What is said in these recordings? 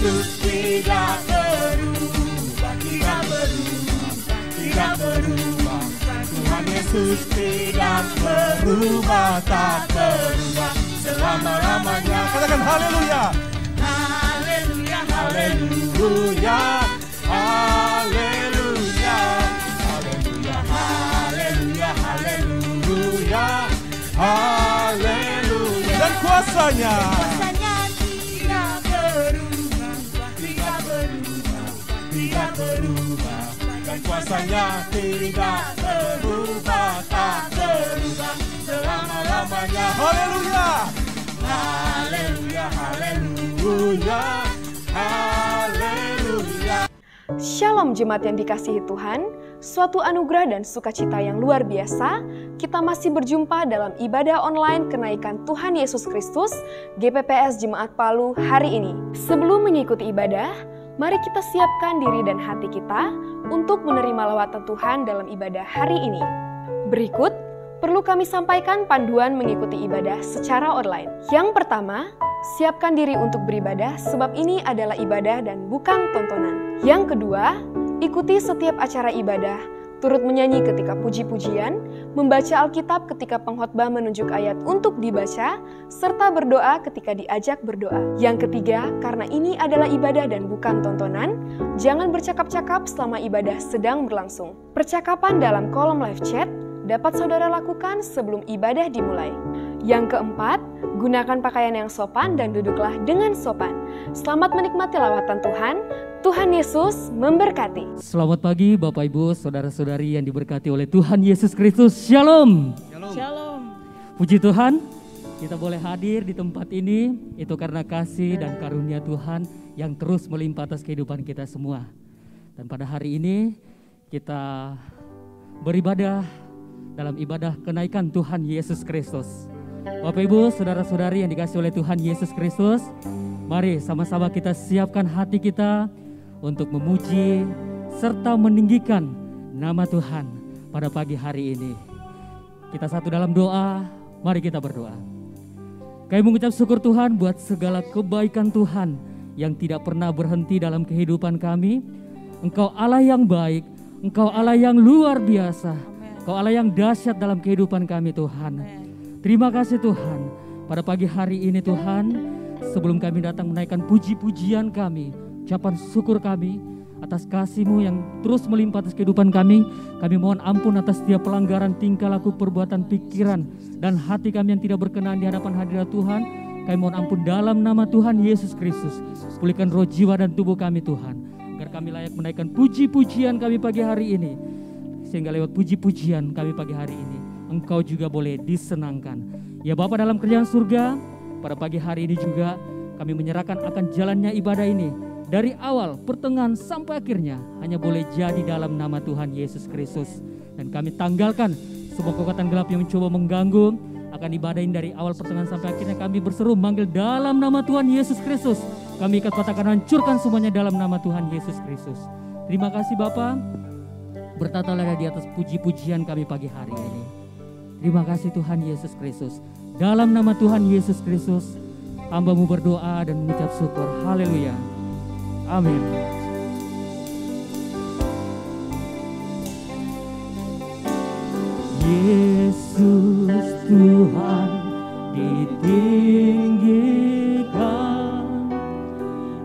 Yesus tidak berubah, tidak berubah, tidak berubah. Tuhan Yesus tidak berubah, tak berubah selama-lamanya. Katakan haleluya. Haleluya, haleluya, haleluya, haleluya, haleluya, haleluya, haleluya. Dan kuasanya tidak berubah, tidak berubah, tidak berubah. Dan kuasanya tidak berubah, tak berubah selama-lamanya. Haleluya, haleluya, haleluya, haleluya. Shalom jemaat yang dikasihi Tuhan, suatu anugerah dan sukacita yang luar biasa, kita masih berjumpa dalam ibadah online kenaikan Tuhan Yesus Kristus GPPS Jemaat Palu hari ini. Sebelum mengikuti ibadah, mari kita siapkan diri dan hati kita untuk menerima lawatan Tuhan dalam ibadah hari ini. Berikut, perlu kami sampaikan panduan mengikuti ibadah secara online. Yang pertama, siapkan diri untuk beribadah sebab ini adalah ibadah dan bukan tontonan. Yang kedua, ikuti setiap acara ibadah, turut menyanyi ketika puji-pujian, membaca Alkitab ketika pengkhotbah menunjuk ayat untuk dibaca, serta berdoa ketika diajak berdoa. Yang ketiga, karena ini adalah ibadah dan bukan tontonan, jangan bercakap-cakap selama ibadah sedang berlangsung. Percakapan dalam kolom live chat dapat saudara lakukan sebelum ibadah dimulai. Yang keempat, gunakan pakaian yang sopan dan duduklah dengan sopan. Selamat menikmati lawatan Tuhan. Tuhan Yesus memberkati. Selamat pagi Bapak Ibu, Saudara-saudari yang diberkati oleh Tuhan Yesus Kristus. Shalom. Shalom. Shalom. Puji Tuhan, kita boleh hadir di tempat ini, itu karena kasih dan karunia Tuhan yang terus melimpah atas kehidupan kita semua. Dan pada hari ini, kita beribadah dalam ibadah kenaikan Tuhan Yesus Kristus. Bapak Ibu, Saudara-saudari yang dikasihi oleh Tuhan Yesus Kristus, mari sama-sama kita siapkan hati kita untuk memuji serta meninggikan nama Tuhan pada pagi hari ini. Kita satu dalam doa, mari kita berdoa. Kami mengucap syukur Tuhan buat segala kebaikan Tuhan yang tidak pernah berhenti dalam kehidupan kami. Engkau Allah yang baik, Engkau Allah yang luar biasa, Engkau Allah yang dahsyat dalam kehidupan kami Tuhan. Terima kasih Tuhan, pada pagi hari ini Tuhan, sebelum kami datang menaikkan puji-pujian kami, ucapan syukur kami atas kasih-Mu yang terus melimpah atas kehidupan kami mohon ampun atas setiap pelanggaran tingkah laku, perbuatan, pikiran, dan hati kami yang tidak berkenan di hadapan hadirat Tuhan. Kami mohon ampun dalam nama Tuhan Yesus Kristus. Pulihkan roh, jiwa, dan tubuh kami Tuhan, agar kami layak menaikkan puji-pujian kami pagi hari ini. Sehingga lewat puji-pujian kami pagi hari ini, Engkau juga boleh disenangkan. Ya Bapa dalam kerajaan surga, pada pagi hari ini juga kami menyerahkan akan jalannya ibadah ini. Dari awal, pertengahan, sampai akhirnya hanya boleh jadi dalam nama Tuhan Yesus Kristus. Dan kami tanggalkan semua kekuatan gelap yang mencoba mengganggu akan ibadah ini dari awal, pertengahan, sampai akhirnya. Kami berseru manggil dalam nama Tuhan Yesus Kristus. Kami ikat patahkan, hancurkan semuanya dalam nama Tuhan Yesus Kristus. Terima kasih Bapa, bertatalah di atas puji-pujian kami pagi hari ini. Terima kasih Tuhan Yesus Kristus. Dalam nama Tuhan Yesus Kristus, hamba-Mu berdoa dan mengucap syukur. Haleluya. Amin. Yesus Tuhan ditinggikan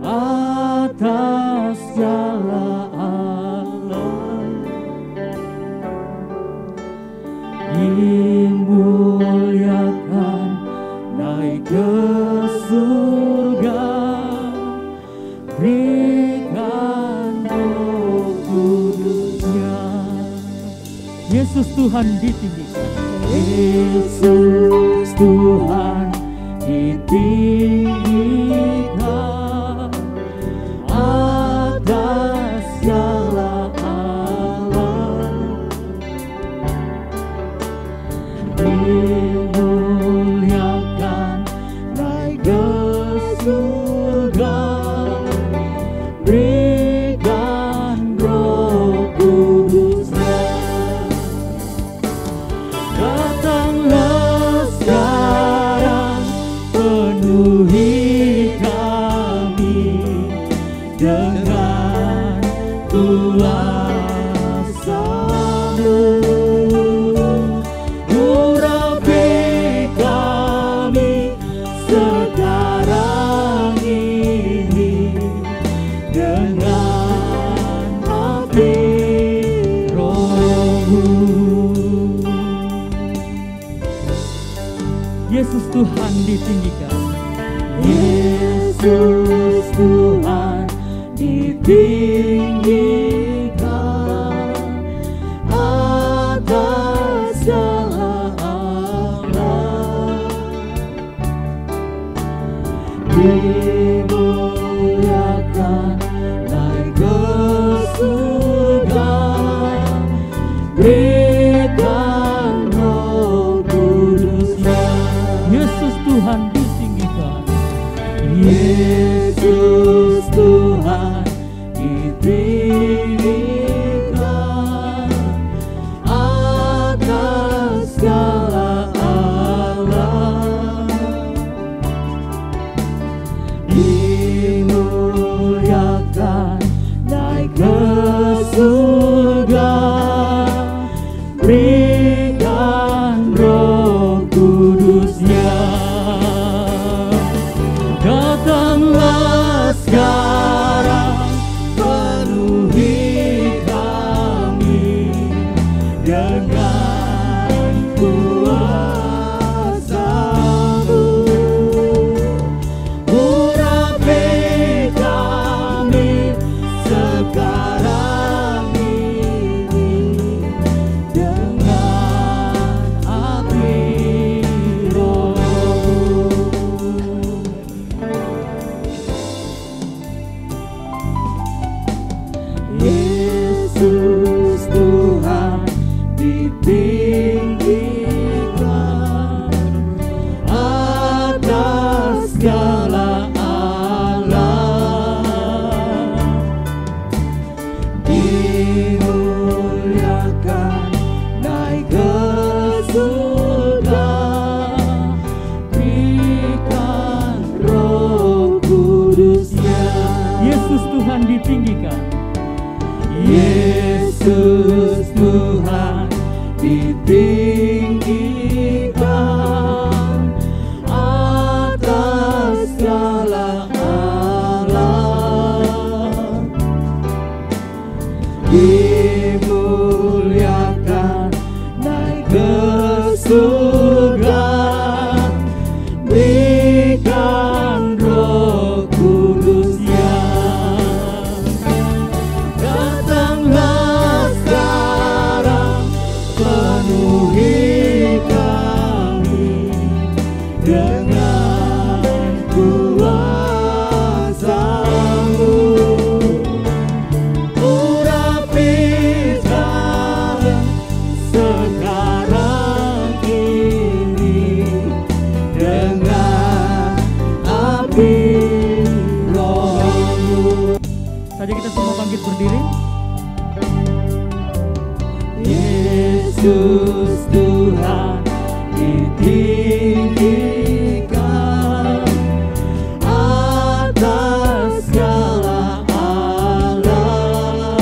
atas segala alam, dimuliakan naik ke surga, berikan Roh Kudus-Nya. Yesus Tuhan ditinggikan, Yesus Tuhan ditinggikan atas segala alam, dimuliakan naik ke surga, berikan Roh Kudus-Nya. Datanglah sekarang dengan kuasa-Mu. Urapi kami sekarang ini dengan api Roh-Mu. Yesus Tuhan ditinggikan. Yesus Tuhan ditinggikan atas segala Allah. Dimuliakan naik ke surga, berikan Roh Kudus-Nya. Yesus Tuhan ditinggikan. Yesus Tuhan ditinggikan atas segala Allah. Dimuliakan naik ke surga, berikan Roh Kudus-Nya. Datanglah sekarang, penuhi kami dengan kuasa-Mu. Urapi kami sekarang ini dengan api Roh-Mu. Yesus Tuhan ditinggikan atas segala Allah. Dimuliakan naik ke surga, berikan Roh Kudus-Nya. Yesus Tuhan ditinggikan. Yesus Tuhan ditinggikan atas segala Allah. Dimuliakan naik ke surga, berikan Roh Kudus-Nya. Datanglah sekarang, penuhi kami dengan kuasa-Mu. Urapi kami sekarang ini dengan api Roh-Mu. Saja kita semua bangkit berdiri. Yesus Tuhan ditinggikan atas segala Allah.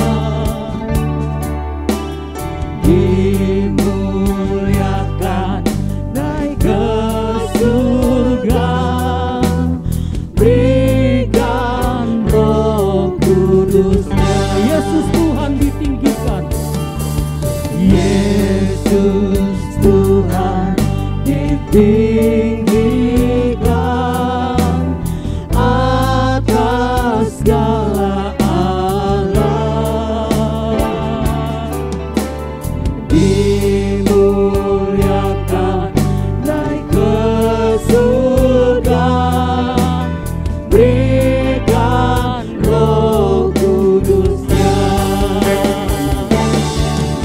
Dimuliakan naik ke surga, berikan Roh Kudus-Nya. Yesus Tuhan ditinggikan. Yesus Tuhan ditinggikan atas segala Allah. Dimuliakan naik ke surga, berikan Roh Kudus-Nya.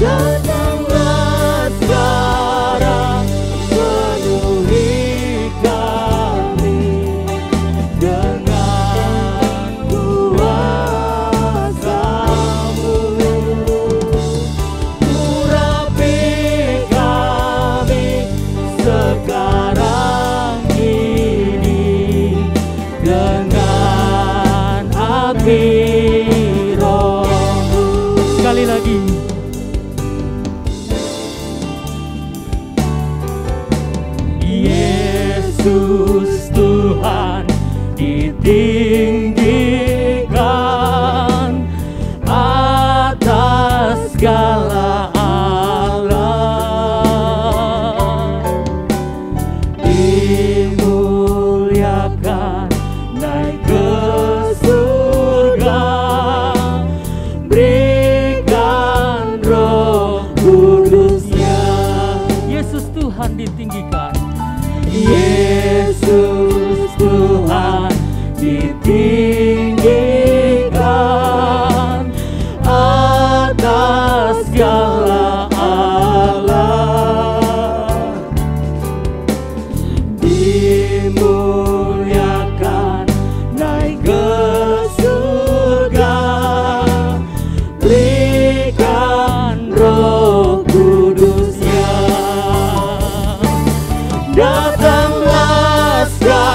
Datanglah sekarang, penuhi kami dengan kuasa-Mu. Urapi kami sekarang ini dengan api ditinggikan atas segala alam, dimuliakan naik ke surga, berikan Roh Kudus-Nya. Yesus Tuhan ditinggikan, Yesus Tuhan ditinggikan atas segala alam, dimuliakan naik ke surga, berikan Roh Kudus-Nya. Datanglah sekarang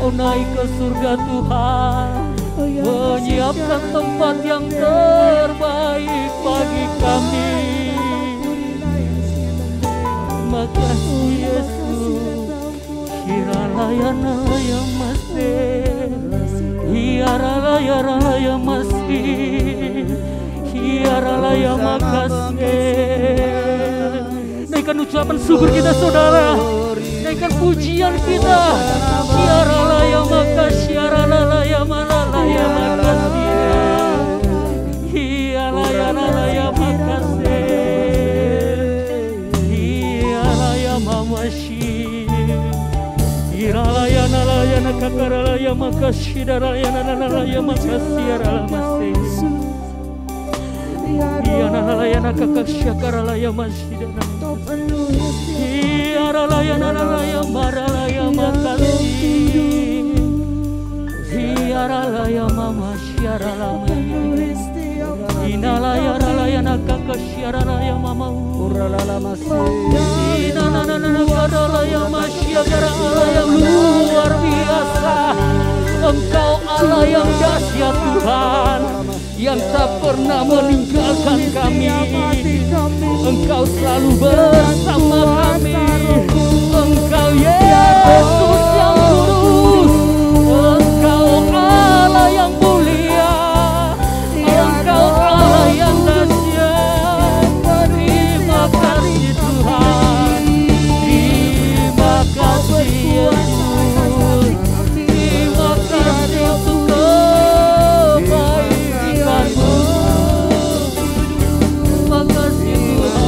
Engkau naik ke surga Tuhan, menyiapkan tempat yang terbaik bagi kami. Makasih Yesus, Hiralaya masih, Hiaralaya masih, Hiaralaya makasih. Naikkan ucapan syukur kita saudara, naikkan pujian kita. Hiaralaya makasih, Hiaralaya malalaya makasih, Hiaralaya makasih, Hiaralaya mamashi, Hiralaya nalaya nakakaralaya makasih, Daralaya nalaya makasih, Hiaralaya Hiaralaya nakakasya karalaya masjidana, Hiaralaya nalaya maralaya makasih, Hiaralaya mama syaralama, Inalaya ralaya nakakasya ralaya mama, Inanana karalaya masya karalaya luar biasa. Engkau Allah yang dahsyat Tuhan, yang tak pernah meninggalkan kami. Engkau selalu bersama kami. Engkau Yesus yang kudus, Engkau Allah yang mulia, Engkau Allah yang dahsyat. Terima kasih Tuhan, terima kasih Yesus. Terima kasih untuk kebaikan-Mu. Terima kasih Tuhan.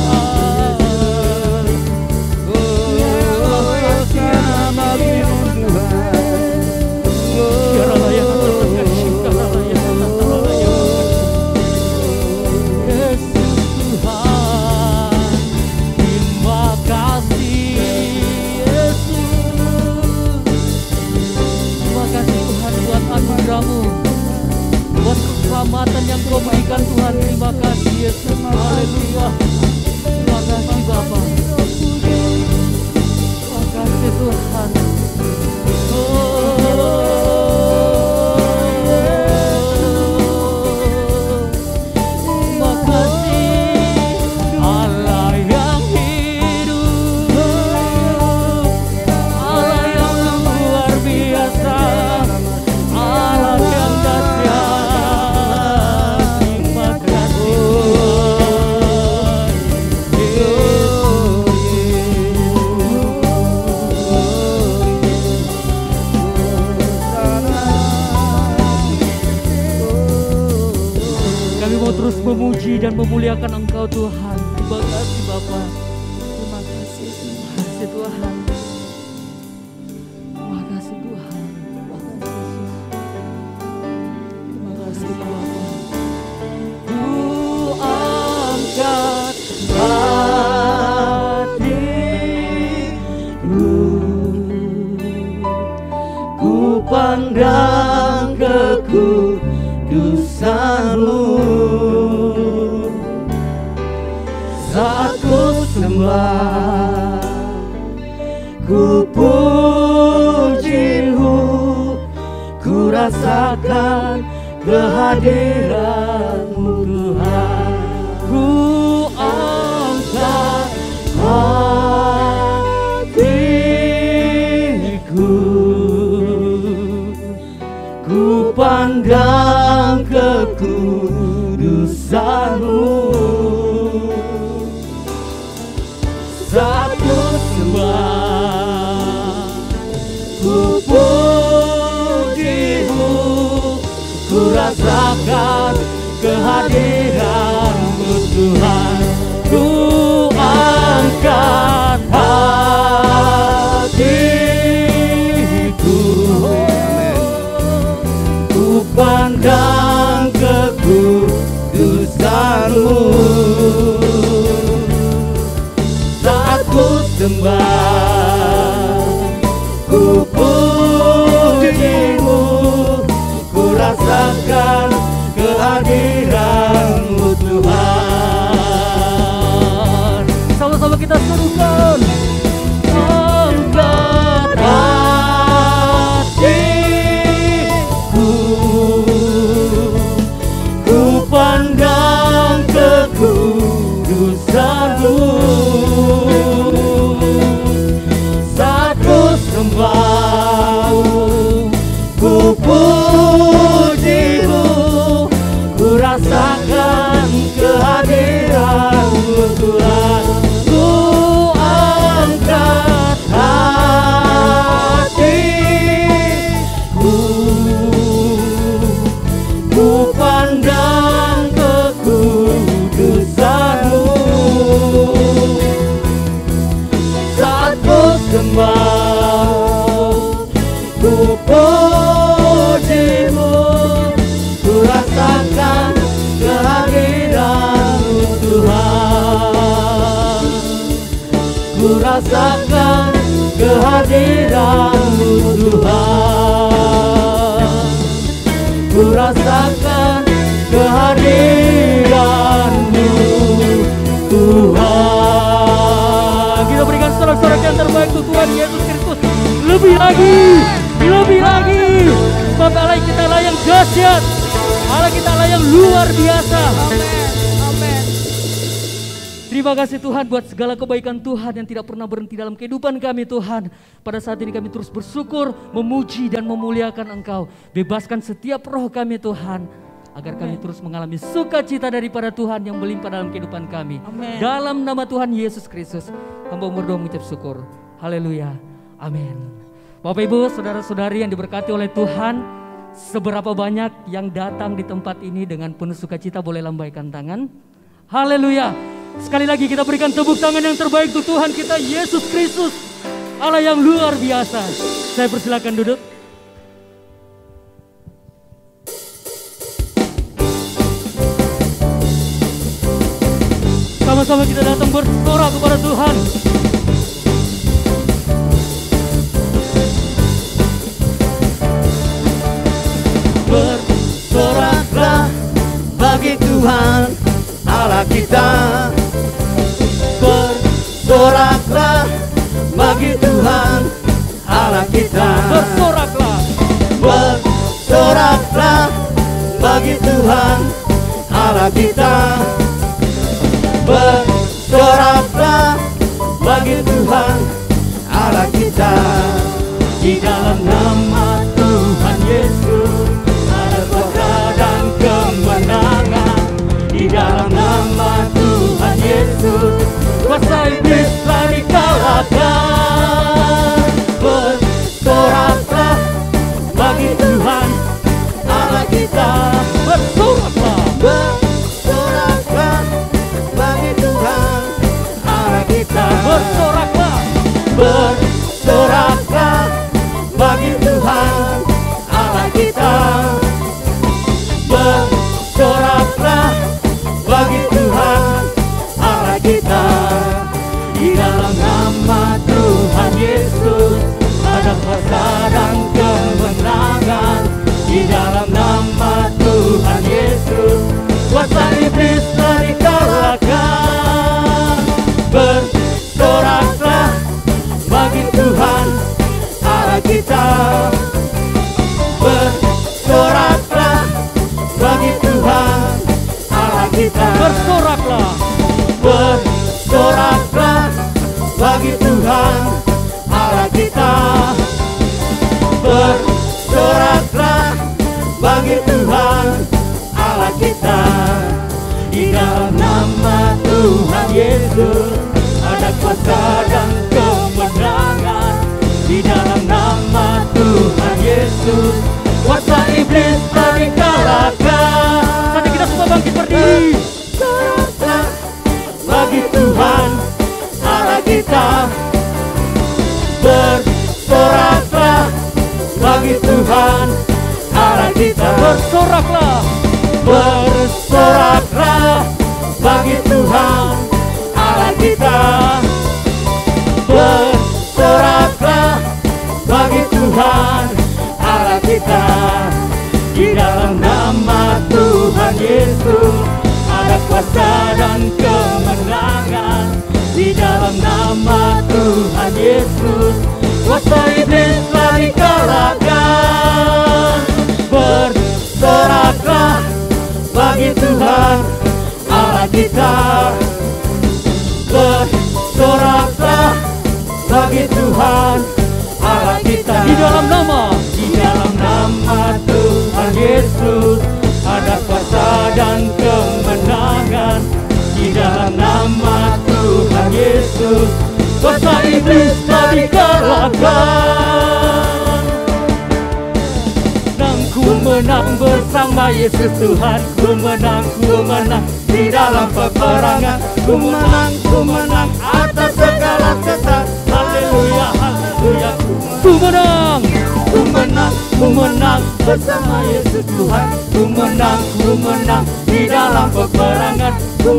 Buat keselamatan yang Kau berikan Tuhan, terima kasih Yesus. Haleluya. Terima kasih Bapa. Terima kasih Tuhan. Terima kasih Allah yang hidup, Allah yang luar biasa, Allah yang dahsyat. Terima kasih Kami mau terus memuji dan memuliakan Engkau Tuhan. Terima kasih Bapa. Terima kasih Tuhan. Terima kasih Tuhan. Terima kasih Bapa. Ku angkat hatiku, ku pandang kekudusan-Mu. Saat ku sembah, ku puji-Mu, ku rasakan kehadiran-Mu Tuhan. Ku angkat hatiku, ku pandang kekudusan-Mu. Saat ku sembah, ku puji-Mu, ku rasakan kehadiran-Mu Tuhan. Ku angkat hatiku, ku pandang kekudusan-Mu. Saat ku sembah, ku puji-Mu, ku rasakan kehadiran-Mu Tuhan. Sama-sama kita serukan. Angkat hati rasakan kehadiran-Mu Tuhan. Ku rasakan kehadiran-Mu Tuhan. Kita berikan sorak-sorak yang terbaik untuk Tuhan Yesus Kristus. Lebih lagi, lebih lagi. Sebab Allah kita lah yang dahsyat, Allah kita lah yang luar biasa. Amin. Terima kasih Tuhan buat segala kebaikan Tuhan yang tidak pernah berhenti dalam kehidupan kami Tuhan. Pada saat ini kami terus bersyukur, memuji dan memuliakan Engkau. Bebaskan setiap roh kami Tuhan, agar kami terus mengalami sukacita daripada Tuhan yang melimpah dalam kehidupan kami. Amin. Dalam nama Tuhan Yesus Kristus, hamba berdoa mengucap syukur. Haleluya. Amin. Bapak Ibu, saudara-saudari yang diberkati oleh Tuhan, seberapa banyak yang datang di tempat ini dengan penuh sukacita, boleh lambaikan tangan. Haleluya. Sekali lagi kita berikan tepuk tangan yang terbaik untuk Tuhan kita Yesus Kristus, Allah yang luar biasa. Saya persilakan duduk. Sama-sama kita datang bersorak kepada Tuhan. Bersoraklah bagi Tuhan Allah kita. Bersoraklah bagi Tuhan Allah kita. Bersoraklah. Bersoraklah bagi Tuhan Allah kita. Bersoraklah bagi Tuhan Allah kita. Di dalam nama Tuhan Yesus ada kuasa dan kemenangan. Di dalam nama Tuhan Yesus kuasa iblis telah dikalahkan. Bersoraklah bagi Tuhan Allah kita. Bersoraklah. Bersoraklah bagi Tuhan Allah kita. Bersoraklah. Bersoraklah bagi Tuhan Allah kita. Bersoraklah bagi Tuhan Allah kita. Di dalam nama Tuhan Yesus ada kuasa dan kemenangan. Di dalam nama Tuhan Yesus kuasa iblis telah dikalahkan. Bersoraklah bagi Tuhan Allah kita. Bersoraklah bagi Tuhan Allah kita. Bersoraklah. Bersoraklah bagi Tuhan Allah kita. Bersoraklah bagi Tuhan Allah kita. Di dalam nama Tuhan Yesus ada kuasa dan kemenangan. Di dalam nama Tuhan Yesus kuasa iblis telah dikalahkan. Mari kita semua bangkit berdiri. Bersoraklah bagi Tuhan Allah kita. Bersoraklah bagi Tuhan Allah kita. Bersoraklah. Bersoraklah bagi Tuhan Allah kita. Bersoraklah bagi Tuhan Allah kita. Di dalam nama Tuhan Yesus ada kuasa dan kemenangan. Di dalam nama Tuhan Yesus kuasa iblis telah dikalahkan. Bersoraklah bagi Tuhan Allah kita. Bersoraklah bagi Tuhan Allah kita. Di dalam nama Tuhan Yesus ada kuasa dan kemenangan. Di dalam nama Tuhan Yesus kuasa iblis telah dikalahkan. Dan ku menang bersama Yesus Tuhan. Ku menang di dalam peperangan. Ku menang atas segala setan. Haleluya, haleluya. ku menang. Ku menang ku menang bersama Yesus Tuhan. Ku menang di dalam peperangan. Ku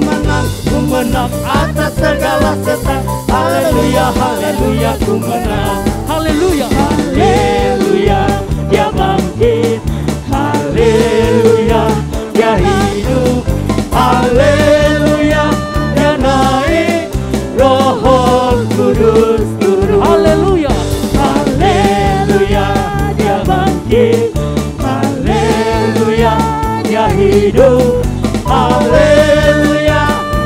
menang atas segala setan. Haleluya, haleluya, ku menang. Haleluya. Haleluya, dia bangkit. Haleluya, dia hidup. Haleluya, dia naik. Roh Kudus turun. Haleluya. Haleluya, dia bangkit. Haleluya, dia hidup. Haleluya,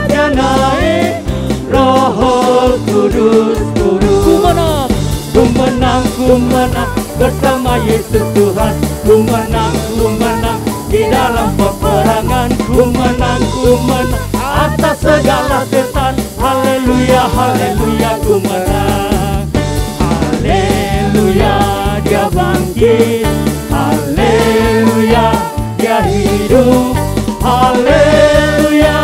dia naik. Roh Kudus turun. Ku menang bersama Yesus Tuhan. Ku menang di dalam peperangan. Ku menang atas segala setan. Haleluya, haleluya, ku menang. Haleluya, dia bangkit. Haleluya, dia hidup. Haleluya,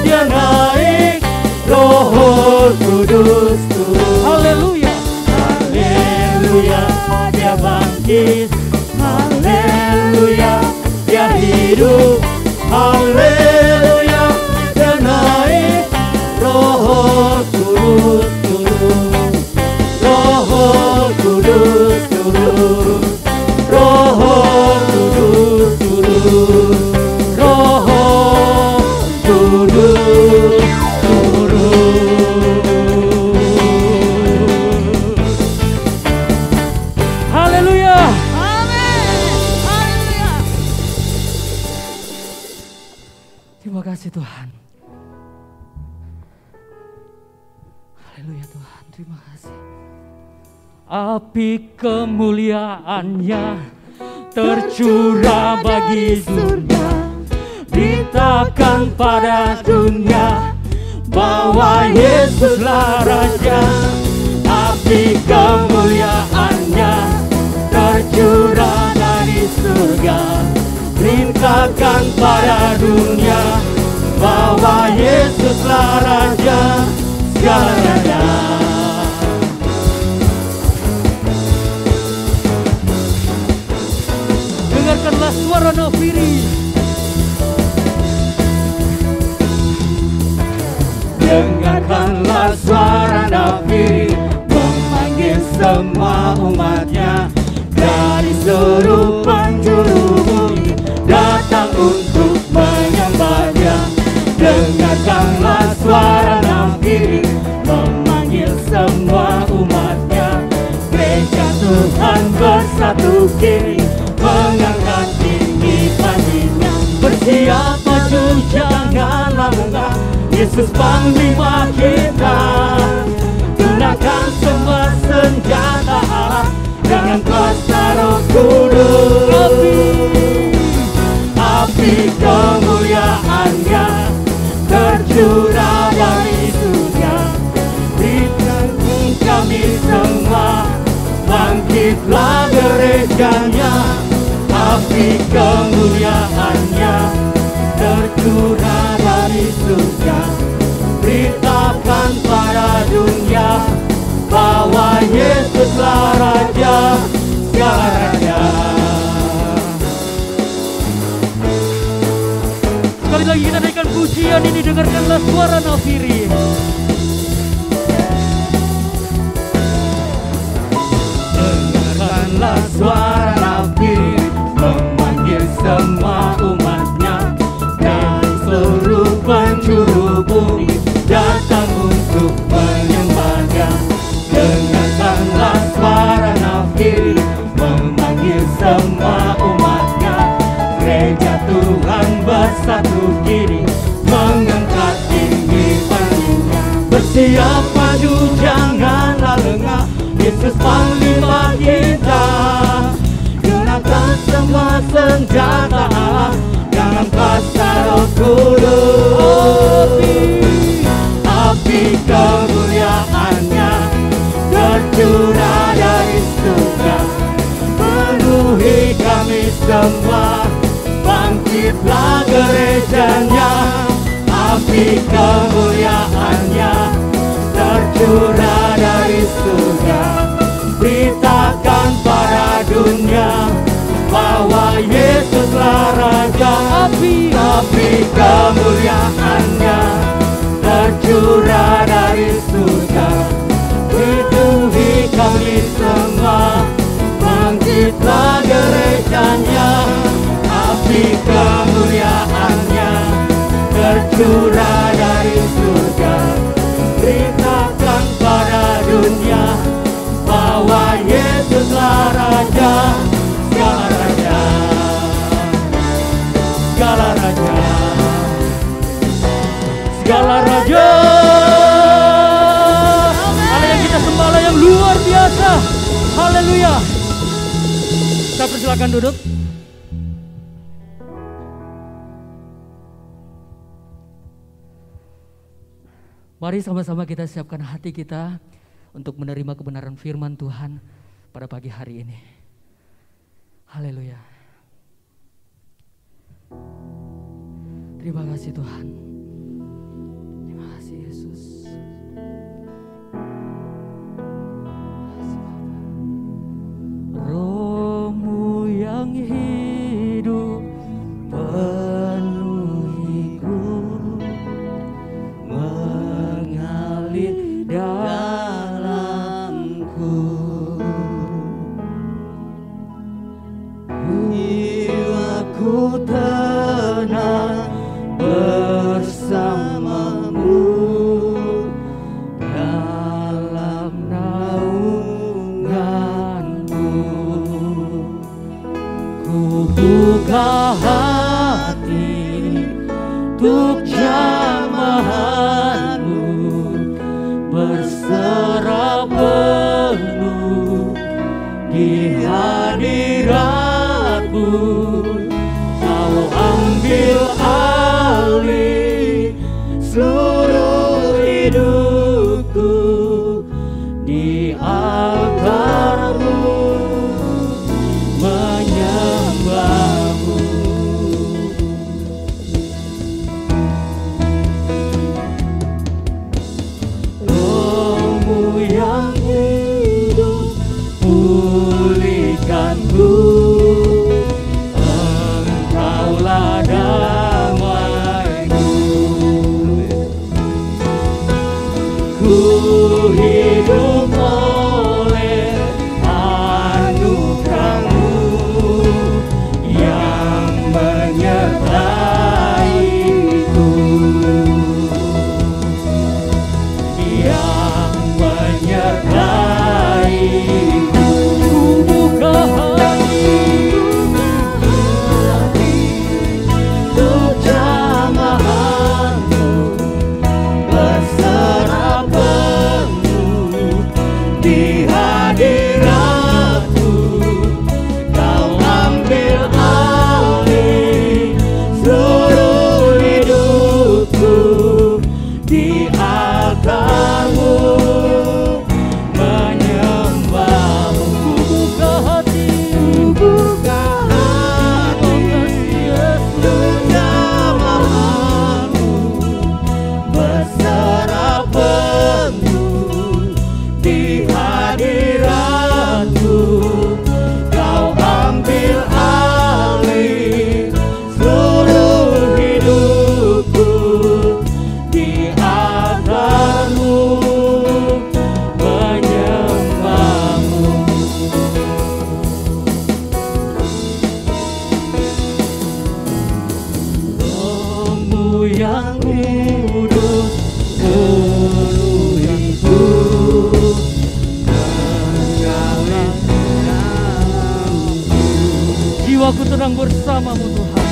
dia naik. Roh Kudus turun. Haleluya. Haleluya, dia bangkit. Haleluya, dia hidup. Haleluya, dia naik. Roh Kudus turun. Roh Kudus turun. Roh Kudus turun. Roh Kudus turun. Haleluya. Terima kasih Tuhan. Haleluya Tuhan, terima kasih. Api kemuliaannya tercurah bagi surga. Beritakan pada dunia bahwa Yesuslah Raja. Api kemuliaannya tercurah dari surga. Beritakan pada dunia bahwa Yesuslah Raja segalanya. Dengarkanlah suara nafiri. Dengarkanlah suara nafiri memanggil semua umatnya dari seluruh penjuru bumi datang untuk menyembahnya. Dengarkanlah suara nafiri memanggil semua umatnya. Gereja Tuhan bersatu kini mengangkat tinggi panjinya. Bersiap maju janganlah lengah, Yesus Panglima kita. Gunakan semua senjata Allah dengan kuasa Roh Kudus. Api kemuliaannya tercurah dari surga. Berikan kami semua, bangkitlah gerejanya. Api kemuliaannya tercurah dari surga. Beritakan pada dunia bahwa Yesuslah Raja segala raja. Sekali lagi kita naikkan pujian ini, dengarkanlah suara nafiri. Dengarkanlah suara nafiri memanggil semua umatnya dari seluruh penjuru bumi datang untuk menyembahnya. Dengarkanlah suara nafiri memanggil semua umatnya. Gereja Tuhan bersatu kini mengangkat tinggi panjinya. Bersiap maju janganlah lengah, Yesus Panglima kita. Gunakan semua senjata Allah dalam kuasa Roh Kudus. Api kemuliaannya tercurah dari surga. Penuhi kami semua, bangkitlah gerejanya. Api kemuliaannya tercurah dari surga. Beritakan pada dunia api kemuliaan-Nya tercurah dari surga. Hidupi kami semua, bangkitlah gerejanya. Api kemuliaan-Nya tercurah dari surga. Beritakan pada dunia bahwa Yesuslah Raja, segala raja, segala raja, segala raja. Allah yang kita sembah, Allah yang luar biasa. Haleluya. Kita persilakan duduk. Mari sama-sama kita siapkan hati kita untuk menerima kebenaran firman Tuhan pada pagi hari ini. Haleluya. Terima kasih Tuhan. Terima kasih Yesus. Terima kasih Bapa. Roh-Mu yang hidup penuhiku, mengalir dalamku. Jiwaku tenang bersamamu dalam naunganmu. Ku buka hati untuk jamahanmu, berserah penuh di hadiratmu. Kau ambil alih seluruh hidupku di altarmu, menyembahmu. Roh-Mu yang hidup pulihkanku, Engkaulah damaiku. Ku hidup oleh anugerah-Mu yang menyertaiku, yang menyertaiku. Ku buka hati untuk jamahanmu, berserah penuh di hadiratmu. Kau ambil alih seluruh hidupku di altarmu, menyembahmu. Ku buka hati, untuk jamahanmu, berserah penuh di hadiratmu. Kau ambil alih seluruh hidupku di altarmu, menyembahmu. Roh-Mu yang kudus penuhiku, mengalir dalamku. Jiwaku tenang bersamamu Tuhan.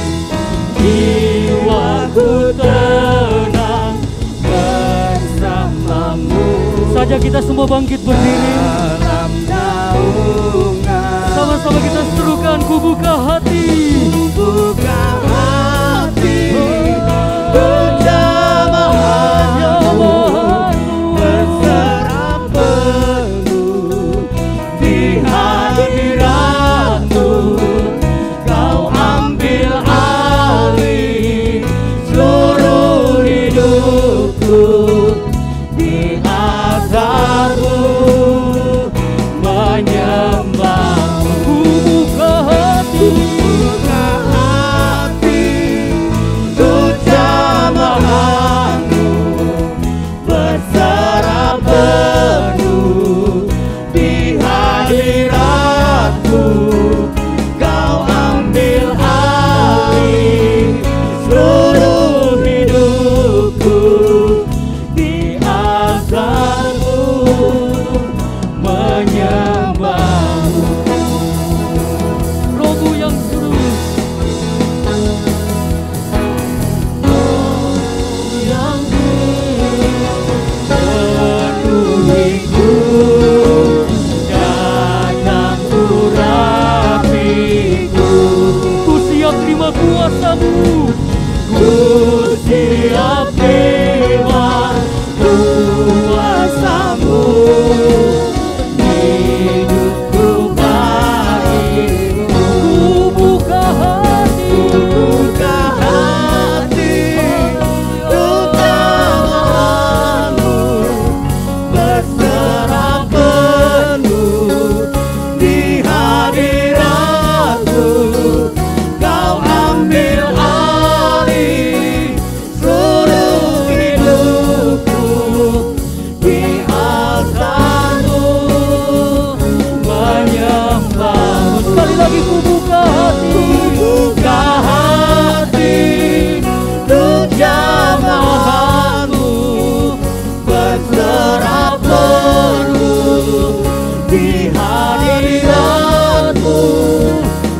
Jiwaku tenang bersamamu. Saja kita semua bangkit berdiri. Dalam naungan. Sama-sama kita serukan, ku buka hati. Ku buka hati berjamahanmu, berserah penuh di hadiratmu. Kau ambil alih seluruh hidupku di altarmu, menyembahmu. Ku buka hati kuasamu. Ku siap terima kuasamu, hidupku bagimu. Ku buka hati, Buka hati untuk jamaahmu, berserah penuh di hadiratmu. Kau ambil alih seluruh hidupku, di altarmu menyembahmu. sekali lagi ku buka hati. Buka hati untuk jamaahmu, berserah penuh di hadiratmu.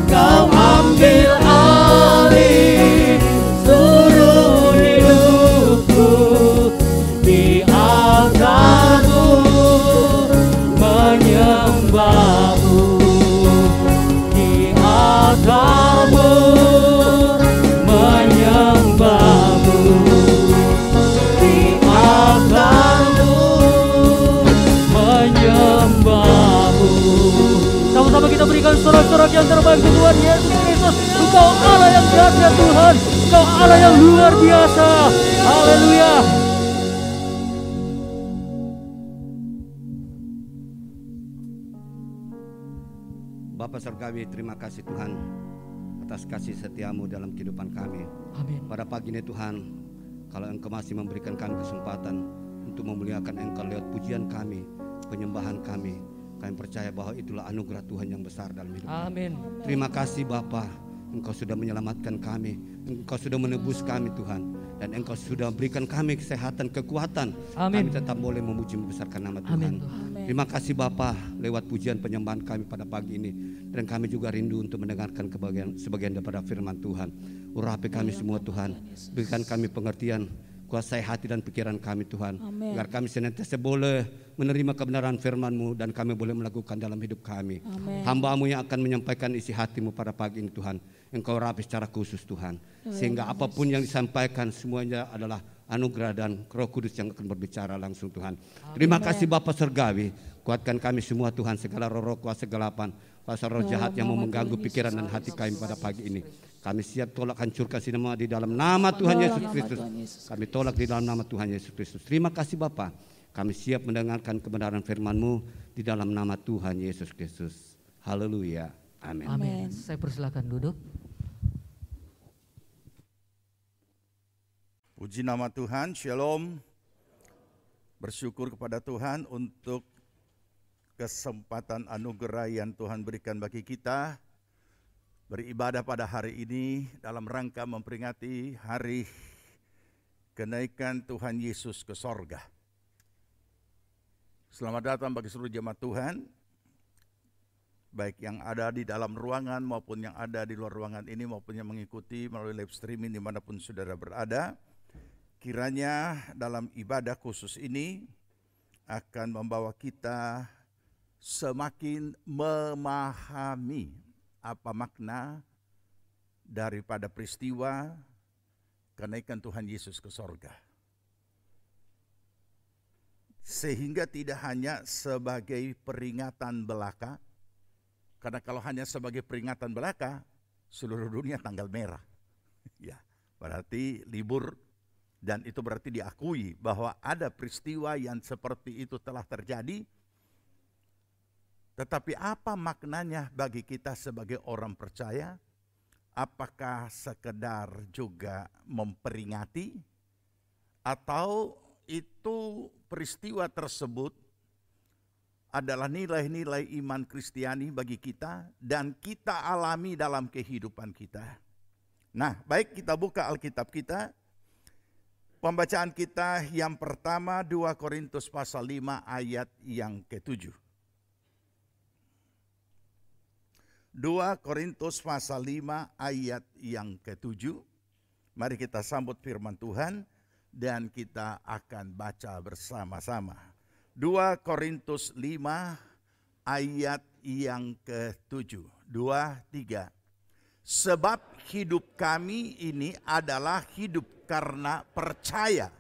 Kau ambil alih seluruh hidupku, di altarmu menyembahmu, di altarmu menyembahmu, di altarmu Menyembahmu. Sama-sama kita berikan sorak-sorak yang terbaik untuk Tuhan Yesus Kristus. Engkau Allah yang dahsyat Tuhan, Engkau Allah yang luar biasa. Haleluya. Bapa Surgawi, terima kasih Tuhan atas kasih setiamu dalam kehidupan kami. Amin. Pada pagi ini Tuhan, kalau Engkau masih memberikan kami kesempatan untuk memuliakan Engkau lewat pujian kami, penyembahan kami percaya bahwa itulah anugerah Tuhan yang besar dalam hidup kami. Amin. Terima kasih Bapa, Engkau sudah menyelamatkan kami, Engkau sudah menebus kami Tuhan, dan Engkau sudah berikan kami kesehatan, kekuatan. Amin. Kami tetap boleh memuji membesarkan nama Tuhan. Amin. Terima kasih Bapa lewat pujian penyembahan kami pada pagi ini, dan kami juga rindu untuk mendengarkan sebagian daripada firman Tuhan. Urapi kami semua Tuhan, berikan kami pengertian, kuasai hati dan pikiran kami Tuhan, agar kami senantiasa boleh menerima kebenaran firman-Mu dan kami boleh melakukan dalam hidup kami. Hamba-Mu yang akan menyampaikan isi hati-Mu pada pagi ini Tuhan, Engkau rapi secara khusus Tuhan, sehingga apapun yang disampaikan semuanya adalah anugerah dan Roh Kudus yang akan berbicara langsung Tuhan. Terima kasih Bapa Surgawi, kuatkan kami semua Tuhan, segala roh kuasa kegelapan, kuasa roh jahat yang mau mengganggu pikiran dan hati kami pada pagi ini. Kami siap tolak hancurkan semua di dalam nama Tuhan Yesus Kristus. Kami tolak di dalam nama Tuhan Yesus Kristus. Terima kasih Bapa, kami siap mendengarkan kebenaran firman-Mu di dalam nama Tuhan Yesus Kristus. Haleluya. Amin. Amin. Saya persilakan duduk. Puji nama Tuhan, Shalom. Bersyukur kepada Tuhan untuk kesempatan anugerah yang Tuhan berikan bagi kita beribadah pada hari ini dalam rangka memperingati hari kenaikan Tuhan Yesus ke sorga. Selamat datang bagi seluruh jemaat Tuhan, baik yang ada di dalam ruangan maupun yang ada di luar ruangan ini maupun yang mengikuti melalui live streaming dimanapun saudara berada. Kiranya dalam ibadah khusus ini akan membawa kita semakin memahami apa makna daripada peristiwa kenaikan Tuhan Yesus ke sorga. Sehingga tidak hanya sebagai peringatan belaka, karena kalau hanya sebagai peringatan belaka, seluruh dunia tanggal merah. Ya, berarti libur, dan itu berarti diakui bahwa ada peristiwa yang seperti itu telah terjadi. Tetapi apa maknanya bagi kita sebagai orang percaya? Apakah sekedar juga memperingati? Atau itu peristiwa tersebut adalah nilai-nilai iman Kristiani bagi kita dan kita alami dalam kehidupan kita? Nah, baik, kita buka Alkitab kita. Pembacaan kita yang pertama 2 Korintus pasal 5 ayat yang ke-7. 2 Korintus pasal 5 ayat yang ke-7. Mari kita sambut firman Tuhan dan kita akan baca bersama-sama. 2 Korintus 5 ayat yang ke-7. 2, 3. Sebab hidup kami ini adalah hidup karena percaya,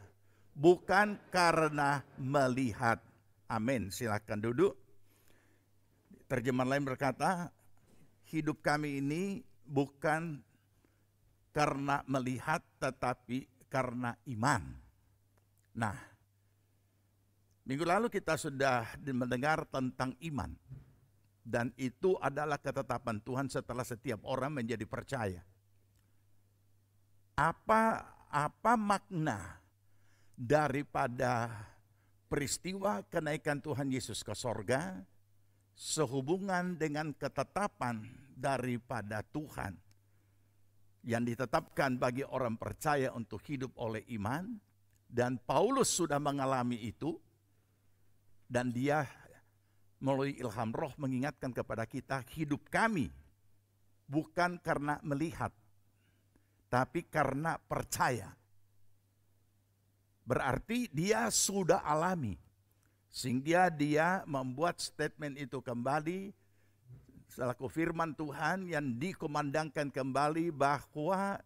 bukan karena melihat. Amin. Silakan duduk. Terjemahan lain berkata, hidup kami ini bukan karena melihat, tetapi karena iman. Nah, minggu lalu kita sudah mendengar tentang iman. Dan itu adalah ketetapan Tuhan setelah setiap orang menjadi percaya. Apa makna daripada peristiwa kenaikan Tuhan Yesus ke sorga sehubungan dengan ketetapan daripada Tuhan yang ditetapkan bagi orang percaya untuk hidup oleh iman, dan Paulus sudah mengalami itu, dan dia melalui ilham roh mengingatkan kepada kita, hidup kami bukan karena melihat, tapi karena percaya. Berarti dia sudah alami, sehingga dia membuat statement itu kembali selaku firman Tuhan yang dikumandangkan kembali bahwa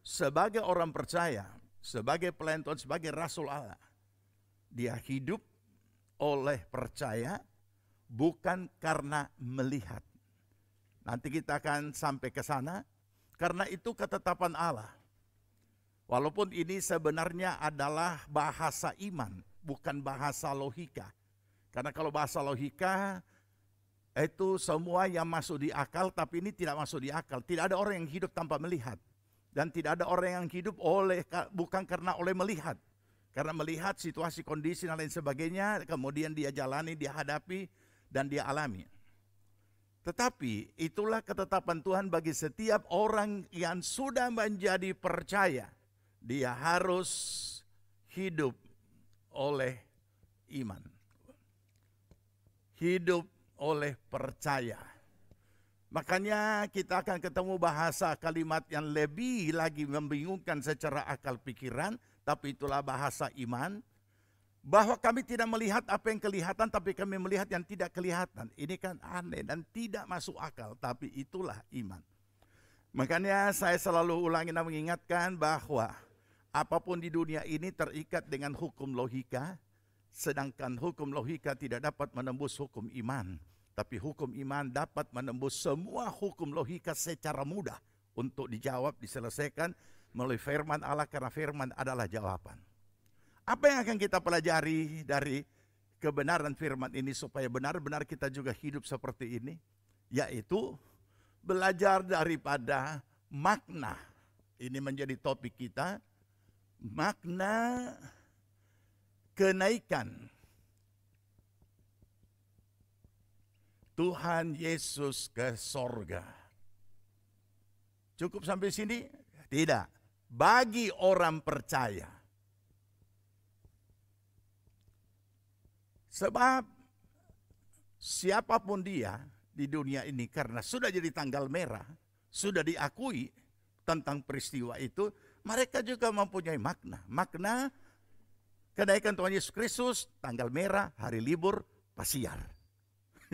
sebagai orang percaya, sebagai pelayan Tuhan, sebagai Rasul Allah, dia hidup oleh percaya, bukan karena melihat. Nanti kita akan sampai ke sana, karena itu ketetapan Allah. Walaupun ini sebenarnya adalah bahasa iman, bukan bahasa logika. Karena kalau bahasa logika, itu semua yang masuk di akal, tapi ini tidak masuk di akal. Tidak ada orang yang hidup tanpa melihat. Dan tidak ada orang yang hidup bukan karena oleh melihat. Karena melihat situasi, kondisi, dan lain sebagainya, kemudian dia jalani, dia hadapi, dan dia alami. Tetapi itulah ketetapan Tuhan bagi setiap orang yang sudah menjadi percaya. Dia harus hidup oleh iman. Hidup oleh percaya. Makanya kita akan ketemu bahasa kalimat yang lebih lagi membingungkan secara akal pikiran, tapi itulah bahasa iman. Bahwa kami tidak melihat apa yang kelihatan, tapi kami melihat yang tidak kelihatan. Ini kan aneh dan tidak masuk akal, tapi itulah iman. Makanya saya selalu ulangi dan mengingatkan bahwa apapun di dunia ini terikat dengan hukum logika, sedangkan hukum logika tidak dapat menembus hukum iman. Tapi hukum iman dapat menembus semua hukum logika secara mudah untuk dijawab, diselesaikan melalui firman Allah, karena firman adalah jawaban. Apa yang akan kita pelajari dari kebenaran firman ini supaya benar-benar kita juga hidup seperti ini? Yaitu belajar daripada makna. Ini menjadi topik kita. Makna kenaikan Tuhan Yesus ke sorga. Cukup sampai sini? Tidak. Bagi orang percaya. Sebab siapapun dia di dunia ini, karena sudah jadi tanggal merah, sudah diakui tentang peristiwa itu, mereka juga mempunyai makna. Makna kenaikan Tuhan Yesus Kristus, tanggal merah, hari libur, pasiar.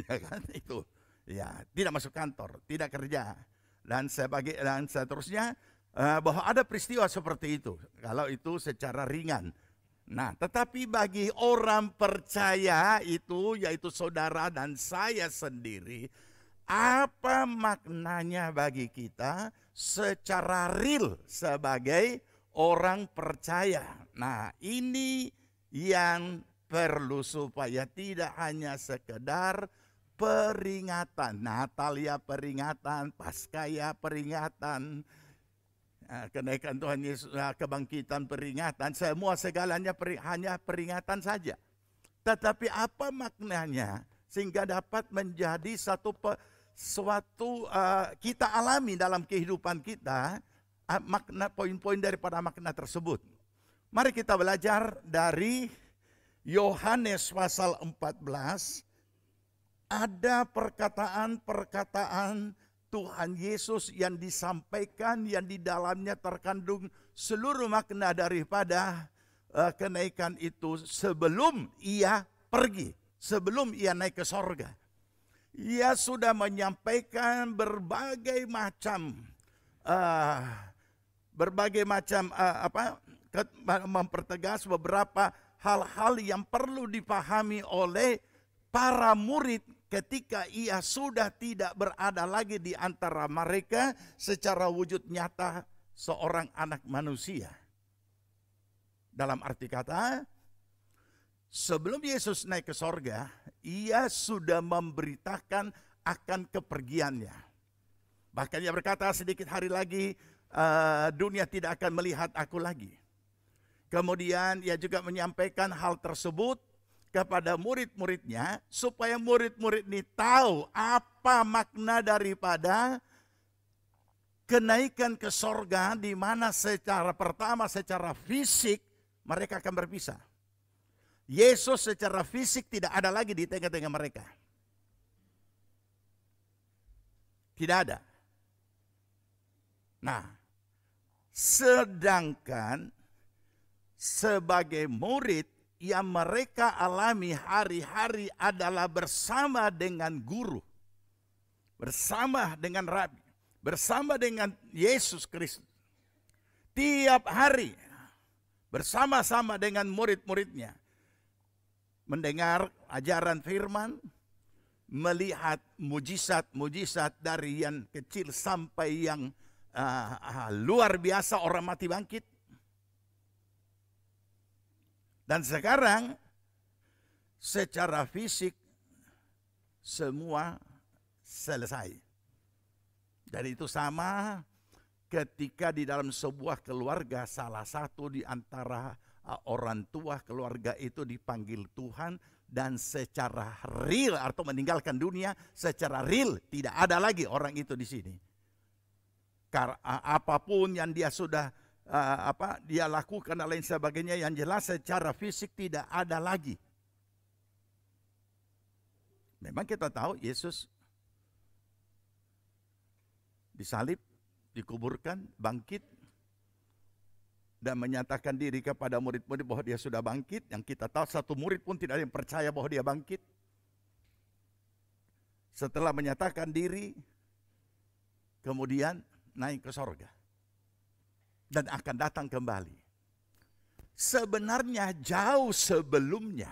Ya kan, itu. Ya, tidak masuk kantor, tidak kerja, dan seterusnya, bahwa ada peristiwa seperti itu. Kalau itu secara ringan. Nah, tetapi bagi orang percaya itu, yaitu saudara dan saya sendiri, apa maknanya bagi kita secara real sebagai orang percaya? Nah, ini yang perlu supaya tidak hanya sekedar peringatan. Natal ya peringatan, Paskah ya peringatan, kenaikan Tuhan Yesus, kebangkitan peringatan, semua segalanya hanya peringatan saja. Tetapi apa maknanya sehingga dapat menjadi suatu kita alami dalam kehidupan kita, makna, poin-poin daripada makna tersebut. Mari kita belajar dari Yohanes pasal 14. Ada perkataan-perkataan Tuhan Yesus yang disampaikan, yang di dalamnya terkandung seluruh makna daripada kenaikan itu sebelum ia pergi, sebelum ia naik ke sorga. Ia sudah menyampaikan berbagai macam berbagai macam mempertegas beberapa hal-hal yang perlu dipahami oleh para murid ketika ia sudah tidak berada lagi di antara mereka secara wujud nyata seorang anak manusia. Dalam arti kata, sebelum Yesus naik ke sorga, ia sudah memberitakan akan kepergiannya. Bahkan ia berkata, sedikit hari lagi dunia tidak akan melihat aku lagi. Kemudian ia juga menyampaikan hal tersebut kepada murid-muridnya, supaya murid-murid ini tahu apa makna daripada kenaikan ke sorga, di mana secara fisik mereka akan berpisah. Yesus secara fisik tidak ada lagi di tengah-tengah mereka. Tidak ada. Nah, sedangkan sebagai murid yang mereka alami hari-hari adalah bersama dengan guru, bersama dengan rabi, bersama dengan Yesus Kristus. Tiap hari bersama-sama dengan murid-muridnya, mendengar ajaran firman, melihat mujizat-mujizat dari yang kecil sampai yang luar biasa, orang mati bangkit. Dan sekarang secara fisik semua selesai. Dan itu sama ketika di dalam sebuah keluarga salah satu di antara orang tua keluarga itu dipanggil Tuhan dan secara real atau meninggalkan dunia secara real, tidak ada lagi orang itu di sini. Karena apapun yang dia sudah dia lakukan dan lain sebagainya, yang jelas secara fisik tidak ada lagi. Memang kita tahu Yesus disalib, dikuburkan, bangkit, dan menyatakan diri kepada murid-murid bahwa dia sudah bangkit. Yang kita tahu satu murid pun tidak ada yang percaya bahwa dia bangkit. Setelah menyatakan diri, kemudian naik ke sorga dan akan datang kembali. Sebenarnya jauh sebelumnya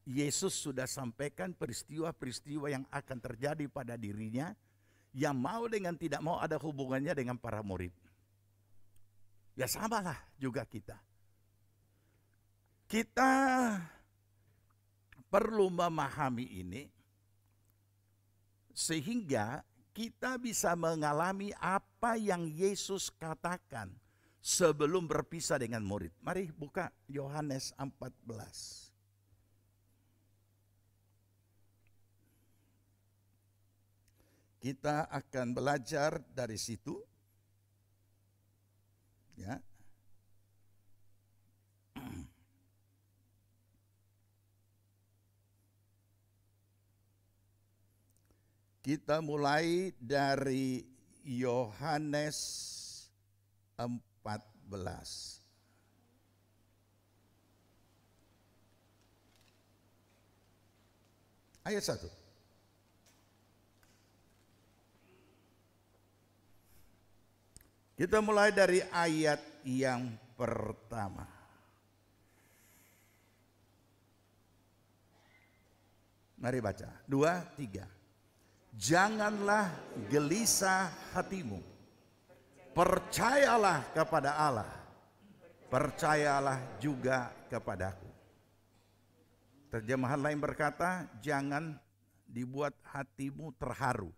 Yesus sudah sampaikan peristiwa-peristiwa yang akan terjadi pada dirinya, yang mau dengan tidak mau ada hubungannya dengan para murid. Ya samalah juga kita. Kita perlu memahami ini sehingga kita bisa mengalami apa yang Yesus katakan sebelum berpisah dengan murid. Mari buka Yohanes 14. Kita akan belajar dari situ. Ya. Kita mulai dari Yohanes 14. Ayat 1. Kita mulai dari ayat yang pertama. Mari baca. 2, 3. Janganlah gelisah hatimu. Percayalah kepada Allah. Percayalah juga kepadaku. Terjemahan lain berkata, jangan dibuat hatimu terharu.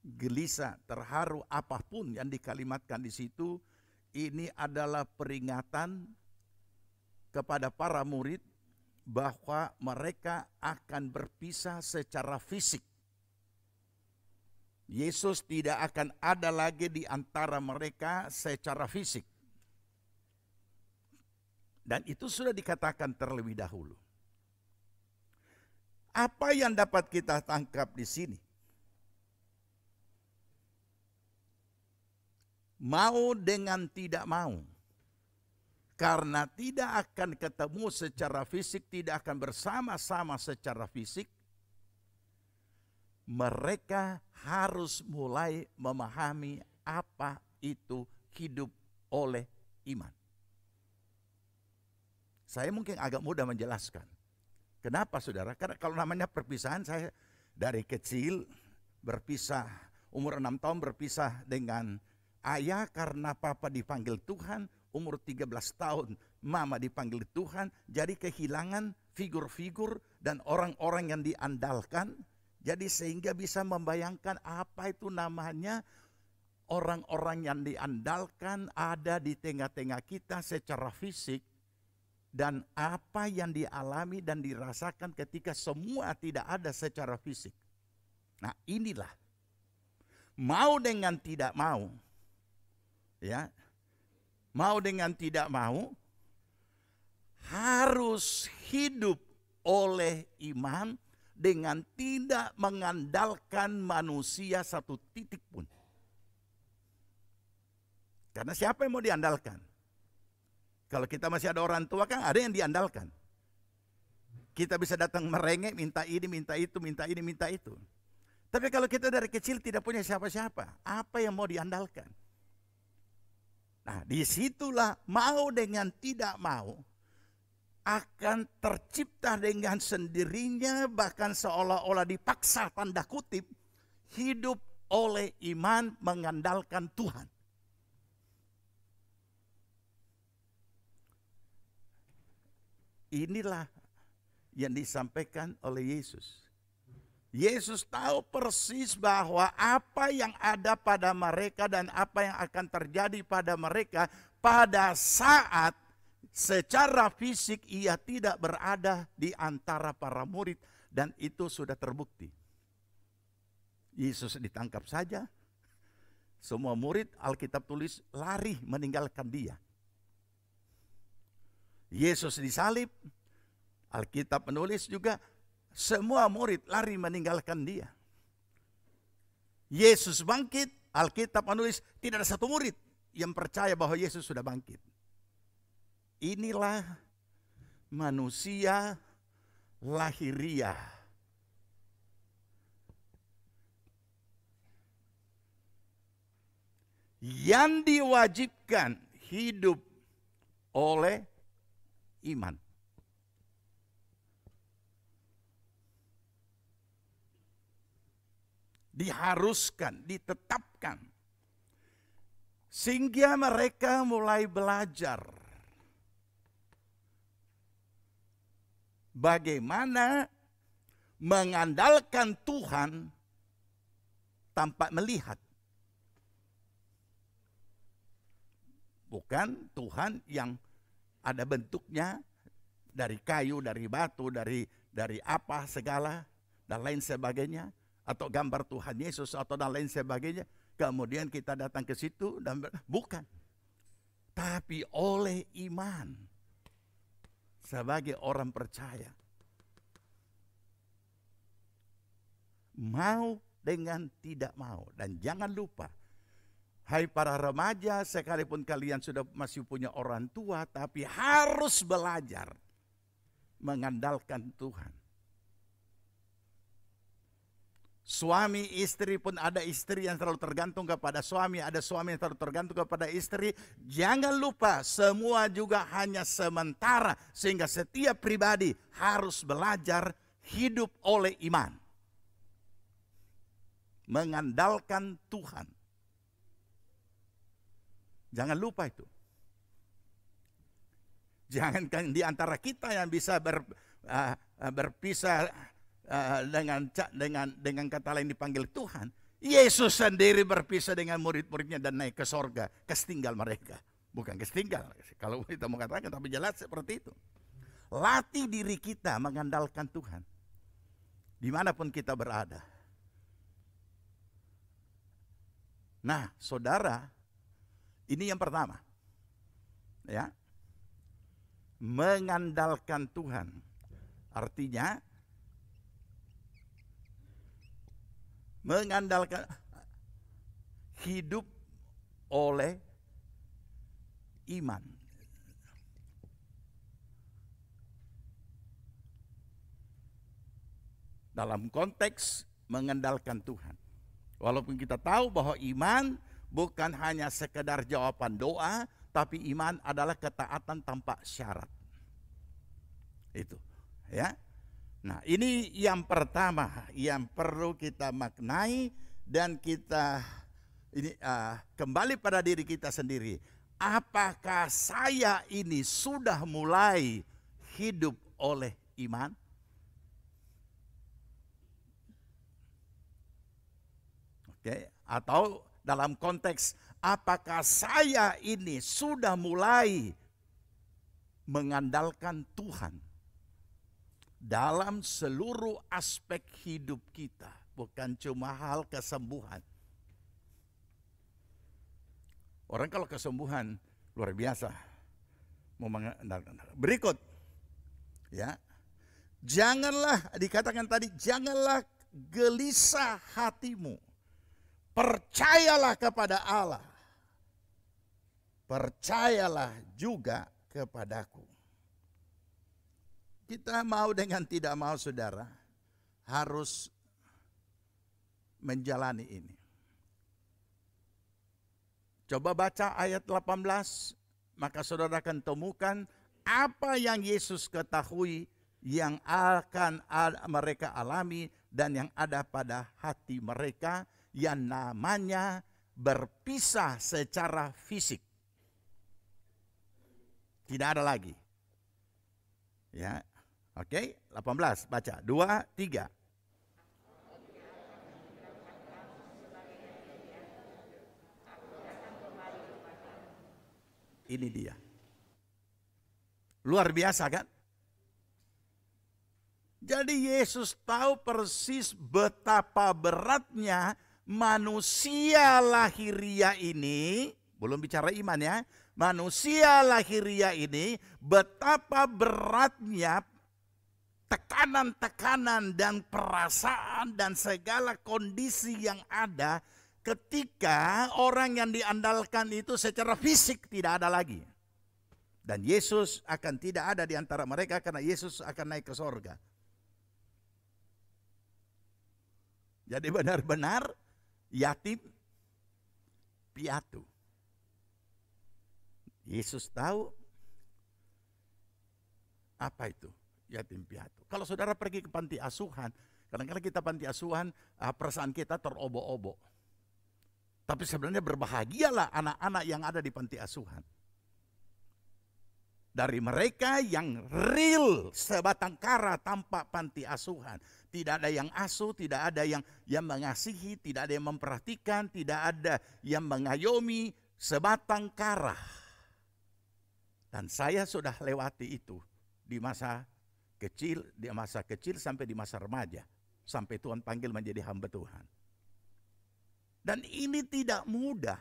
Gelisah, terharu, apapun yang dikalimatkan di situ, ini adalah peringatan kepada para murid bahwa mereka akan berpisah secara fisik. Yesus tidak akan ada lagi di antara mereka secara fisik. Dan itu sudah dikatakan terlebih dahulu. Apa yang dapat kita tangkap di sini? Mau dengan tidak mau. Karena tidak akan ketemu secara fisik, tidak akan bersama-sama secara fisik. mereka harus mulai memahami apa itu hidup oleh iman. Saya mungkin agak mudah menjelaskan. Kenapa saudara? Karena kalau namanya perpisahan, saya dari kecil berpisah, umur 6 tahun berpisah dengan ayah karena papa dipanggil Tuhan, umur 13 tahun mama dipanggil Tuhan, jadi kehilangan figur-figur dan orang-orang yang diandalkan. Jadi sehingga bisa membayangkan apa itu namanya orang-orang yang diandalkan ada di tengah-tengah kita secara fisik, dan apa yang dialami dan dirasakan ketika semua tidak ada secara fisik. Nah, inilah mau dengan tidak mau, ya, mau dengan tidak mau harus hidup oleh iman dengan tidak mengandalkan manusia satu titik pun. Karena siapa yang mau diandalkan? Kalau kita masih ada orang tua kan ada yang diandalkan. Kita bisa datang merengek, minta ini, minta itu, minta ini, minta itu. Tapi kalau kita dari kecil tidak punya siapa-siapa, apa yang mau diandalkan? Nah, disitulah mau dengan tidak mau akan tercipta dengan sendirinya, bahkan seolah-olah dipaksa tanda kutip, hidup oleh iman mengandalkan Tuhan. Inilah yang disampaikan oleh Yesus. Yesus tahu persis bahwa apa yang ada pada mereka dan apa yang akan terjadi pada mereka pada saat secara fisik ia tidak berada di antara para murid, dan itu sudah terbukti. Yesus ditangkap saja, semua murid Alkitab tulis lari meninggalkan dia. Yesus disalib, Alkitab menulis juga semua murid lari meninggalkan dia. Yesus bangkit, Alkitab menulis tidak ada satu murid yang percaya bahwa Yesus sudah bangkit. Inilah manusia lahiriah. Yang diwajibkan hidup oleh iman. Diharuskan, ditetapkan. Sehingga mereka mulai belajar bagaimana mengandalkan Tuhan tanpa melihat. Bukan Tuhan yang ada bentuknya dari kayu, dari batu, dari apa segala dan lain sebagainya, atau gambar Tuhan Yesus atau dan lain sebagainya. Kemudian kita datang ke situ dan bukan. Tapi oleh iman sebagai orang percaya. Mau dengan tidak mau. Dan jangan lupa, hai para remaja, sekalipun kalian sudah masih punya orang tua, tapi harus belajar mengandalkan Tuhan. Suami istri pun ada istri yang terlalu tergantung kepada suami, ada suami yang terlalu tergantung kepada istri. Jangan lupa semua juga hanya sementara, sehingga setiap pribadi harus belajar hidup oleh iman. Mengandalkan Tuhan. Jangan lupa itu. Jangankan di antara kita yang bisa berpisah dengan kata lain dipanggil Tuhan. Yesus sendiri berpisah dengan murid-muridnya dan naik ke sorga, kesetinggal mereka. Bukan kesetinggal, kalau kita mau katakan, tapi jelas seperti itu. Latih diri kita mengandalkan Tuhan, dimanapun kita berada. Nah, saudara, ini yang pertama, ya, mengandalkan Tuhan, artinya mengandalkan hidup oleh iman. Dalam konteks mengandalkan Tuhan. Walaupun kita tahu bahwa iman bukan hanya sekedar jawaban doa, tapi iman adalah ketaatan tanpa syarat. Itu, ya. Nah, ini yang pertama yang perlu kita maknai dan kita ini kembali pada diri kita sendiri. Apakah saya ini sudah mulai hidup oleh iman? Oke, atau dalam konteks apakah saya ini sudah mulai mengandalkan Tuhan dalam seluruh aspek hidup kita, bukan cuma hal kesembuhan. Orang kalau kesembuhan luar biasa. Berikut, ya, janganlah, dikatakan tadi, janganlah gelisah hatimu. Percayalah kepada Allah. Percayalah juga kepadaku. Kita mau dengan tidak mau, saudara, harus menjalani ini. Coba baca ayat 18, maka saudara akan temukan apa yang Yesus ketahui, yang akan mereka alami, dan yang ada pada hati mereka, yang namanya berpisah secara fisik. Tidak ada lagi. Ya, oke, 18, baca, 2, 3. Ini dia. Luar biasa kan? Jadi Yesus tahu persis betapa beratnya manusia lahiriah ini, belum bicara iman ya, manusia lahiriah ini, betapa beratnya tekanan-tekanan dan perasaan dan segala kondisi yang ada ketika orang yang diandalkan itu secara fisik tidak ada lagi. Dan Yesus akan tidak ada di antara mereka karena Yesus akan naik ke sorga. Jadi benar-benar yatim piatu. Yesus tahu apa itu yatim piatu. Kalau saudara pergi ke panti asuhan, kadang-kadang kita panti asuhan, perasaan kita terobok-obok. Tapi sebenarnya berbahagialah anak-anak yang ada di panti asuhan. Dari mereka yang real sebatang kara tanpa panti asuhan. Tidak ada yang asuh, tidak ada yang mengasihi, tidak ada yang memperhatikan, tidak ada yang mengayomi, sebatang kara. Dan saya sudah lewati itu di masa kecil sampai di masa remaja. Sampai Tuhan panggil menjadi hamba Tuhan. Dan ini tidak mudah.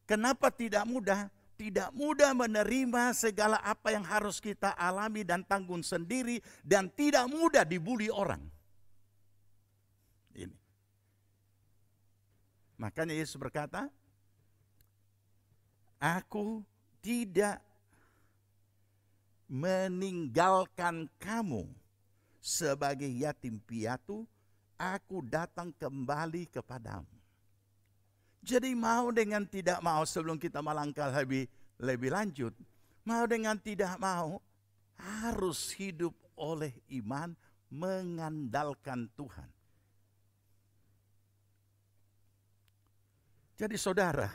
Kenapa tidak mudah? Tidak mudah menerima segala apa yang harus kita alami dan tanggung sendiri, dan tidak mudah dibuli orang. Ini. Makanya Yesus berkata, aku tidak meninggalkan kamu sebagai yatim piatu, aku datang kembali kepadamu. Jadi mau dengan tidak mau, sebelum kita melangkah lebih lanjut, mau dengan tidak mau harus hidup oleh iman, mengandalkan Tuhan. Jadi saudara,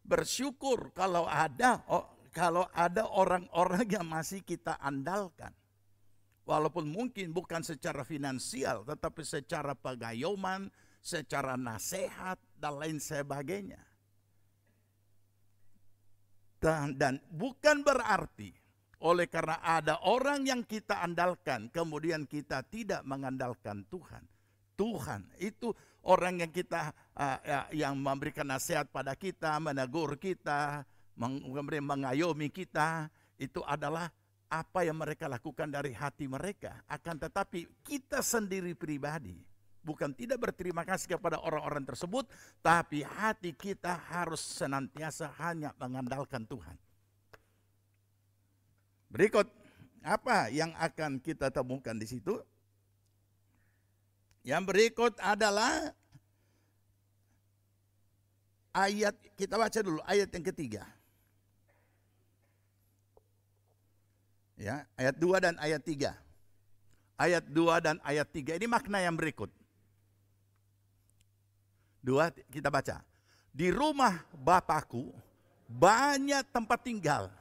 bersyukur kalau ada orang-orang yang masih kita andalkan. Walaupun mungkin bukan secara finansial, tetapi secara pengayoman, secara nasihat, dan lain sebagainya. Dan bukan berarti oleh karena ada orang yang kita andalkan, kemudian kita tidak mengandalkan Tuhan. Tuhan itu orang yang kita yang memberikan nasihat pada kita, menegur kita, mengayomi kita, itu adalah apa yang mereka lakukan dari hati mereka. Akan tetapi kita sendiri pribadi bukan tidak berterima kasih kepada orang-orang tersebut, tapi hati kita harus senantiasa hanya mengandalkan Tuhan. Berikut Apa yang akan kita temukan di situ? Yang berikut adalah ayat, kita baca dulu ayat yang ketiga. Ya, ayat 2 dan ayat 3. Ayat 2 dan ayat 3 ini makna yang berikut. 2 kita baca. Di rumah Bapakku banyak tempat tinggal.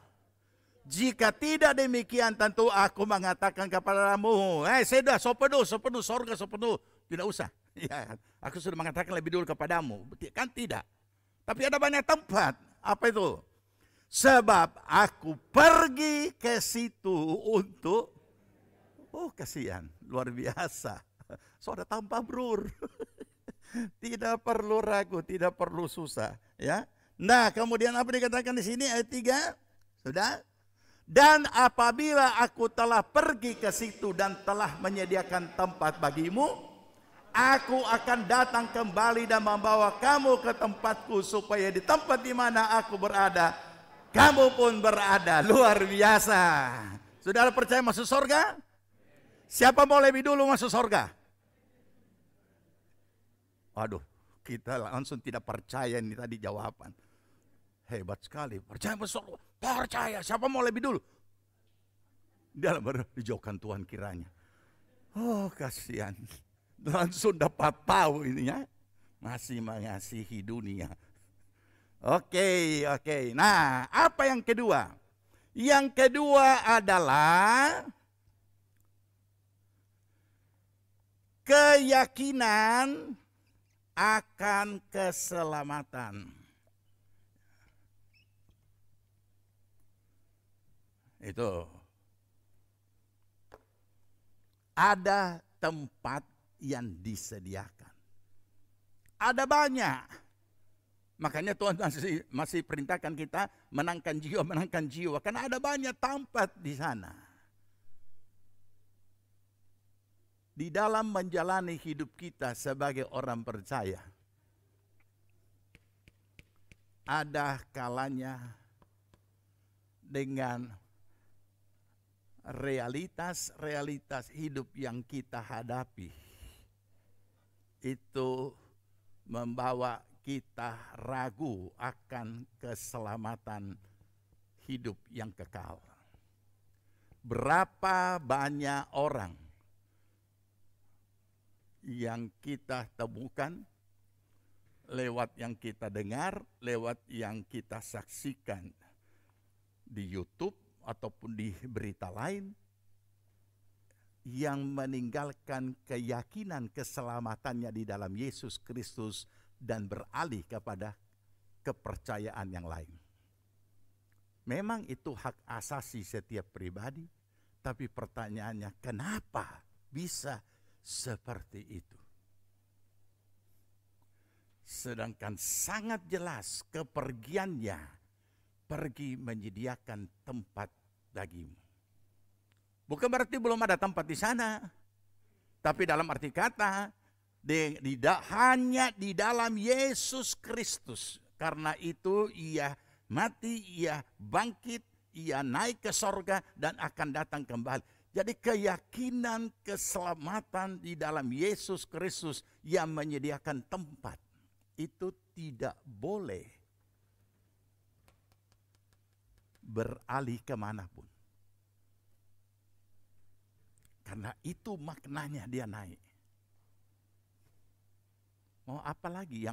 Jika tidak demikian tentu aku mengatakan kepadamu, sudah sepenuh, sorga sepenuh. Tidak usah. Ya, aku sudah mengatakan lebih dulu kepadamu. Kan tidak. Tapi ada banyak tempat. Apa itu? Sebab aku pergi ke situ untuk, kasihan, luar biasa. Sudah tanpa brur. Tidak perlu ragu, tidak perlu susah. Ya. Nah, kemudian apa dikatakan di sini ayat 3? Sudah? Dan apabila aku telah pergi ke situ dan telah menyediakan tempat bagimu, aku akan datang kembali dan membawa kamu ke tempatku, supaya di tempat di mana aku berada, kamu pun berada. Luar biasa. Saudara percaya masuk surga? Siapa mau lebih dulu masuk surga? Waduh, kita langsung tidak percaya ini tadi jawaban. Hebat sekali. Percaya masuk surga? Percaya. Siapa mau lebih dulu? Dalam dijauhkan Tuhan kiranya. Oh, kasihan. Langsung dapat tahu ini ya. Masih mengasihi dunia. Oke. Nah, apa yang kedua? Yang kedua adalah keyakinan akan keselamatan. Itu. Ada tempat yang disediakan. Ada banyak. Makanya Tuhan masih perintahkan kita menangkan jiwa. Karena ada banyak tempat di sana. Di dalam menjalani hidup kita sebagai orang percaya, ada kalanya dengan realitas hidup yang kita hadapi, itu membawa kita ragu akan keselamatan hidup yang kekal. Berapa banyak orang yang kita temukan lewat yang kita dengar, lewat yang kita saksikan di YouTube ataupun di berita lain, yang meninggalkan keyakinan keselamatannya di dalam Yesus Kristus dan beralih kepada kepercayaan yang lain. Memang itu hak asasi setiap pribadi, tapi pertanyaannya kenapa bisa seperti itu? Sedangkan sangat jelas kepergiannya pergi menyediakan tempat bagimu. Bukan berarti belum ada tempat di sana, tapi dalam arti kata hanya di dalam Yesus Kristus. Karena itu ia mati, ia bangkit, ia naik ke sorga dan akan datang kembali. Jadi keyakinan keselamatan di dalam Yesus Kristus yang menyediakan tempat itu tidak boleh beralih kemanapun. Karena itu maknanya dia naik. Mau apa lagi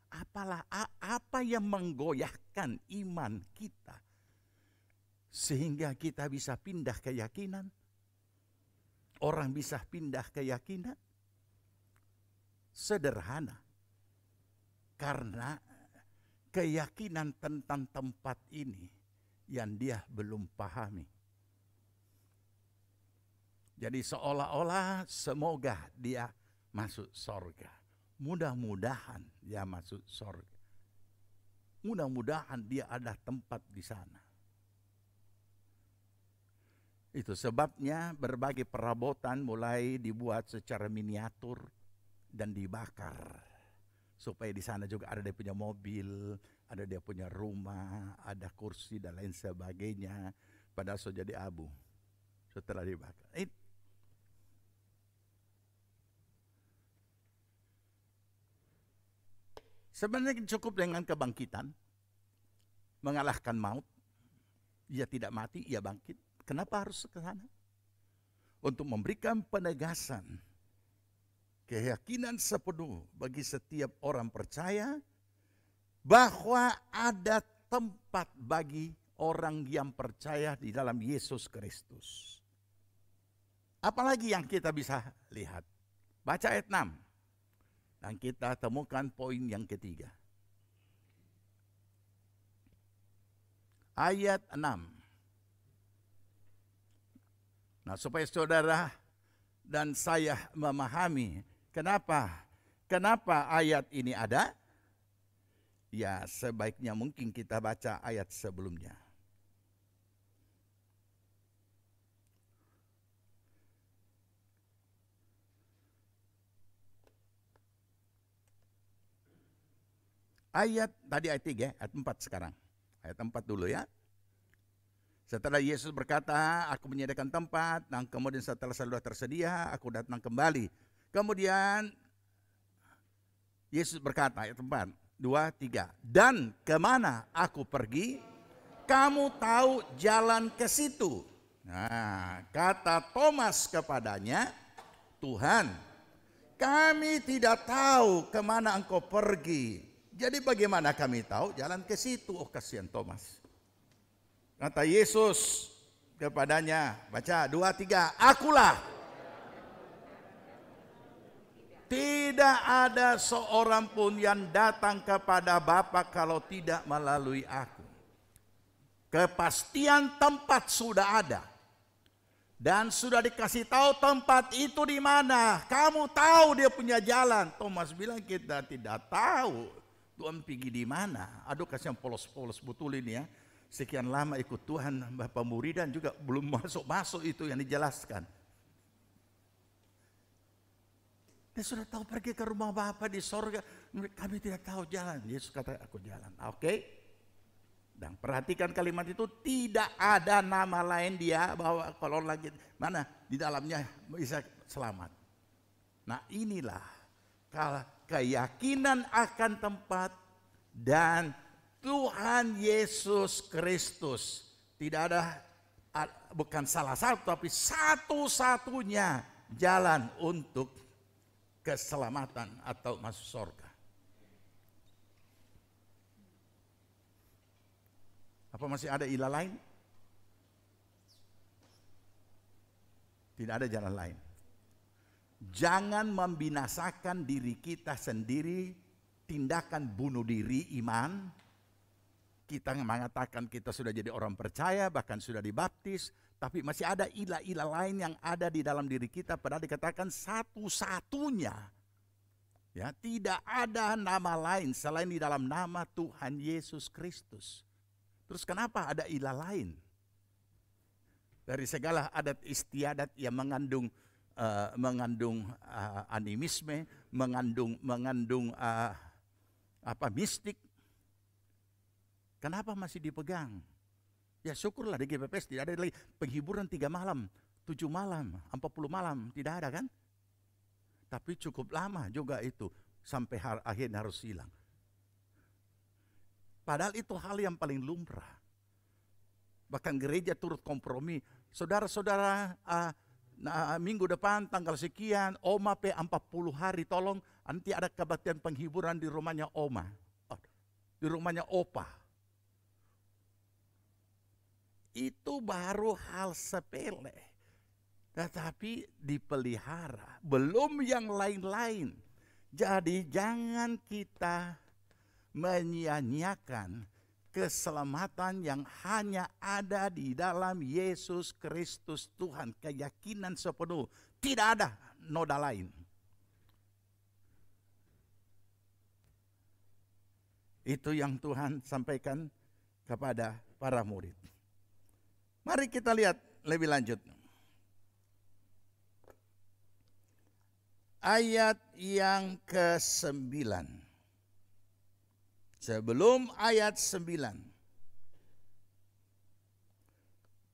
apa yang menggoyahkan iman kita sehingga kita bisa pindah keyakinan? Orang bisa pindah keyakinan? Sederhana. Karena keyakinan tentang tempat ini yang dia belum pahami. Jadi seolah-olah semoga dia masuk surga. Mudah-mudahan dia masuk surga. Mudah-mudahan dia ada tempat di sana. Itu sebabnya berbagai perabotan mulai dibuat secara miniatur dan dibakar. Supaya di sana juga ada dia punya mobil, ada dia punya rumah, ada kursi dan lain sebagainya. Padahal sudah jadi abu. setelah dibakar. Sebenarnya cukup dengan kebangkitan, mengalahkan maut. Ia tidak mati, ia bangkit. Kenapa harus ke sana? Untuk memberikan penegasan, keyakinan sepenuh bagi setiap orang percaya bahwa ada tempat bagi orang yang percaya di dalam Yesus Kristus. Apalagi yang kita bisa lihat? Baca ayat 6. Dan kita temukan poin yang ketiga. Ayat 6. Nah, supaya saudara dan saya memahami kenapa ayat ini ada, ya sebaiknya mungkin kita baca ayat sebelumnya. Tadi ayat 3, ayat 4 sekarang. Ayat 4 dulu ya. Setelah Yesus berkata, aku menyediakan tempat, dan kemudian setelah sudah tersedia, aku datang kembali. Kemudian Yesus berkata, ayat 4, 2, 3. Dan kemana aku pergi, kamu tahu jalan ke situ. Nah, kata Thomas kepadanya, Tuhan, kami tidak tahu kemana engkau pergi. Jadi bagaimana kami tahu jalan ke situ? Oh, kasihan Thomas. Kata Yesus kepadanya, baca 2, 3, akulah. Tidak ada seorang pun yang datang kepada Bapa kalau tidak melalui aku. Kepastian tempat sudah ada. Dan sudah dikasih tahu tempat itu di mana. Kamu tahu dia punya jalan. Thomas bilang kita tidak tahu. Tuhan pergi di mana? Aduh kasihan polos-polos betul ini ya. Sekian lama ikut Tuhan, pemuridan juga belum masuk-masuk itu yang dijelaskan. Dia sudah tahu pergi ke rumah Bapa di sorga. Kami tidak tahu jalan. Yesus kata aku jalan. Oke. Dan perhatikan kalimat itu, tidak ada nama lain dia bahwa kalau lagi mana di dalamnya bisa selamat. Nah inilah kalau keyakinan akan tempat dan Tuhan Yesus Kristus. Tidak ada, bukan salah satu, tapi satu-satunya jalan untuk keselamatan atau masuk surga. Apa masih ada ilah lain? Tidak ada jalan lain. Jangan membinasakan diri kita sendiri, tindakan bunuh diri iman. Kita mengatakan kita sudah jadi orang percaya, bahkan sudah dibaptis, tapi masih ada ilah-ilah lain yang ada di dalam diri kita, padahal dikatakan satu-satunya. Ya, tidak ada nama lain selain di dalam nama Tuhan Yesus Kristus. Terus kenapa ada ilah lain? Dari segala adat istiadat yang mengandung animisme, mengandung mistik. Kenapa masih dipegang? Ya syukurlah di GPPS tidak ada lagi penghiburan 3 malam, 7 malam, 40 malam, tidak ada kan? Tapi cukup lama juga itu sampai akhirnya harus hilang. Padahal itu hal yang paling lumrah. Bahkan gereja turut kompromi. Saudara-saudara, minggu depan tanggal sekian, Oma 40 hari, tolong nanti ada kebaktian penghiburan di rumahnya Oma. Di rumahnya Opa. Itu baru hal sepele. Tetapi dipelihara. Belum yang lain-lain. Jadi jangan kita menyia-nyiakan keselamatan yang hanya ada di dalam Yesus Kristus Tuhan. Keyakinan sepenuh. Tidak ada noda lain. Itu yang Tuhan sampaikan kepada para murid. Mari kita lihat lebih lanjut. Ayat yang ke-9. Sebelum ayat 9.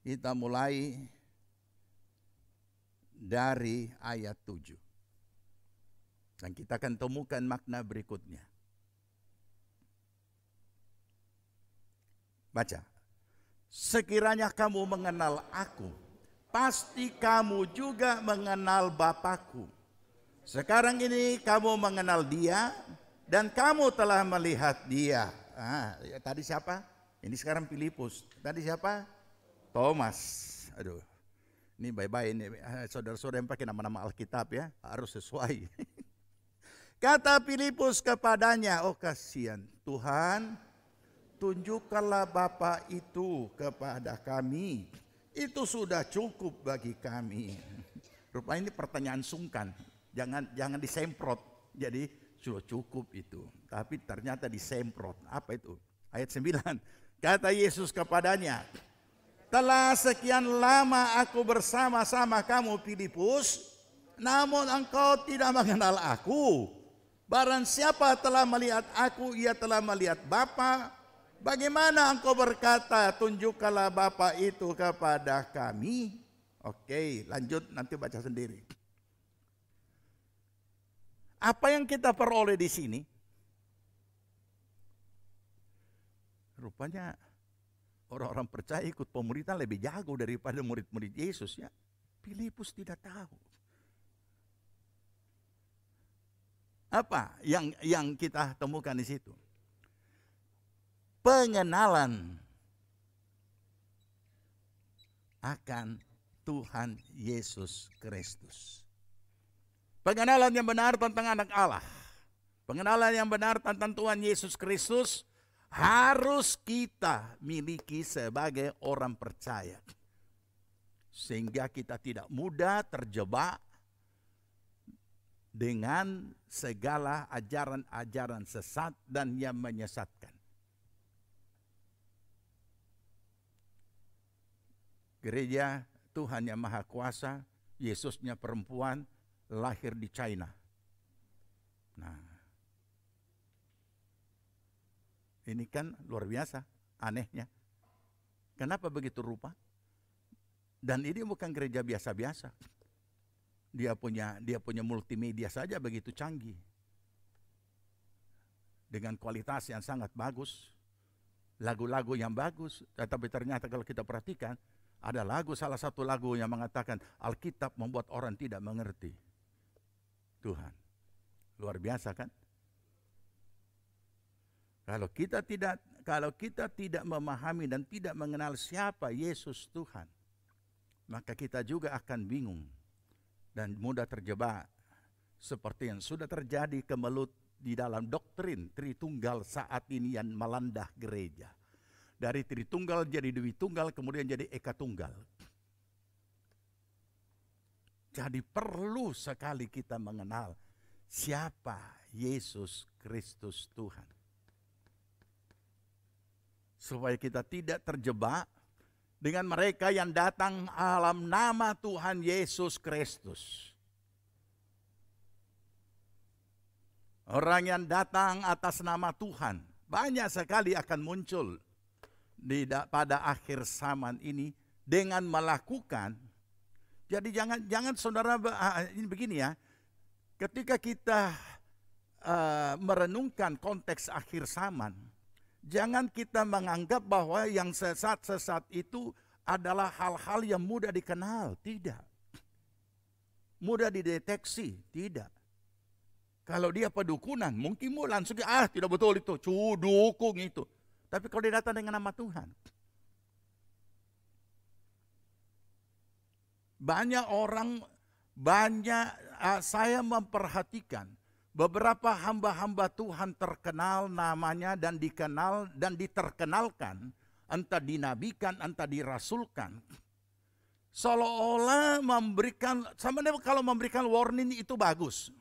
Kita mulai dari ayat 7. Dan kita akan temukan makna berikutnya. Baca. Sekiranya kamu mengenal aku, pasti kamu juga mengenal Bapakku. Sekarang ini kamu mengenal dia dan kamu telah melihat dia. Tadi siapa? Ini sekarang Filipus. Tadi siapa? Thomas. Aduh. Ini bye-bye ini saudara-saudara yang pakai nama-nama Alkitab ya, harus sesuai. Kata Filipus kepadanya, oh kasihan, Tuhan, tunjukkanlah Bapa itu kepada kami. Itu sudah cukup bagi kami. Rupanya ini pertanyaan sungkan. Jangan disemprot. Jadi sudah cukup itu. Tapi ternyata disemprot. Apa itu? Ayat 9. Kata Yesus kepadanya, telah sekian lama aku bersama-sama kamu Filipus, namun engkau tidak mengenal aku. Barang siapa telah melihat aku, ia telah melihat Bapa. Bagaimana engkau berkata, tunjukkanlah Bapa itu kepada kami? Oke, lanjut nanti baca sendiri. Apa yang kita peroleh di sini? Rupanya orang-orang percaya ikut pemerintahan lebih jago daripada murid-murid Yesus ya. Filipus tidak tahu. Apa yang kita temukan di situ? Pengenalan akan Tuhan Yesus Kristus. Pengenalan yang benar tentang anak Allah. Pengenalan yang benar tentang Tuhan Yesus Kristus harus kita miliki sebagai orang percaya. Sehingga kita tidak mudah terjebak dengan segala ajaran-ajaran sesat dan yang menyesatkan. Gereja Tuhan yang Maha Kuasa, Yesusnya perempuan, lahir di China. Nah, ini kan luar biasa, anehnya. Kenapa begitu rupa? Dan ini bukan gereja biasa-biasa. Dia punya multimedia saja begitu canggih. Dengan kualitas yang sangat bagus. Lagu-lagu yang bagus. Tetapi ternyata kalau kita perhatikan, ada salah satu lagu yang mengatakan Alkitab membuat orang tidak mengerti Tuhan. Luar biasa kan? Kalau kita tidak memahami dan tidak mengenal siapa Yesus Tuhan, maka kita juga akan bingung dan mudah terjebak seperti yang sudah terjadi kemelut di dalam doktrin Tritunggal saat ini yang melanda gereja. Dari Tritunggal jadi Dewi Tunggal, kemudian jadi Eka Tunggal. Jadi perlu sekali kita mengenal siapa Yesus Kristus Tuhan. Supaya kita tidak terjebak dengan mereka yang datang dalam nama Tuhan Yesus Kristus. Orang yang datang atas nama Tuhan banyak sekali akan muncul pada akhir zaman ini dengan melakukan. Jadi jangan saudara ini begini ya. Ketika kita merenungkan konteks akhir zaman, jangan kita menganggap bahwa yang sesat-sesat itu adalah hal-hal yang mudah dikenal. Tidak. Mudah dideteksi. Tidak. Kalau dia pedukunan, mungkin langsung, tidak betul itu. Dukung itu. Tapi kalau dia datang dengan nama Tuhan. Saya memperhatikan beberapa hamba-hamba Tuhan terkenal namanya dan dikenal dan diterkenalkan, entah dinabikan, entah dirasulkan. Seolah-olah memberikan, sebenarnya kalau memberikan warning itu bagus.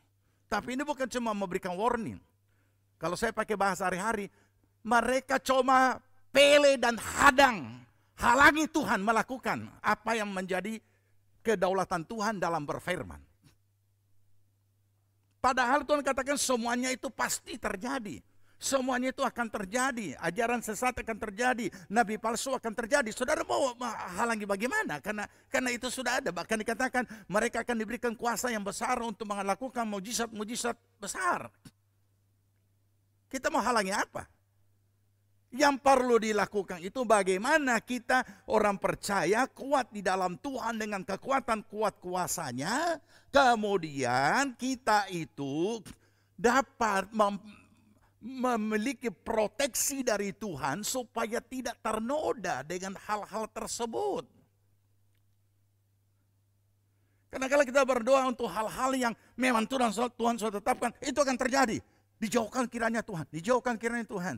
Tapi ini bukan cuma memberikan warning. Kalau saya pakai bahasa hari-hari, mereka cuma pele dan halangi Tuhan melakukan apa yang menjadi kedaulatan Tuhan dalam berfirman. Padahal Tuhan katakan semuanya itu pasti terjadi. Semuanya itu akan terjadi. Ajaran sesat akan terjadi. Nabi palsu akan terjadi. Saudara mau halangi bagaimana? Karena itu sudah ada. Bahkan dikatakan mereka akan diberikan kuasa yang besar untuk melakukan mujizat-mujizat besar. Kita mau halangi apa? Yang perlu dilakukan itu bagaimana kita orang percaya kuat di dalam Tuhan dengan kekuatan kuat kuasanya. Kemudian kita itu dapat memiliki proteksi dari Tuhan supaya tidak ternoda dengan hal-hal tersebut. Karena kalau kita berdoa untuk hal-hal yang memang Tuhan sudah tetapkan, itu akan terjadi. Dijauhkan kiranya Tuhan, dijauhkan kiranya Tuhan.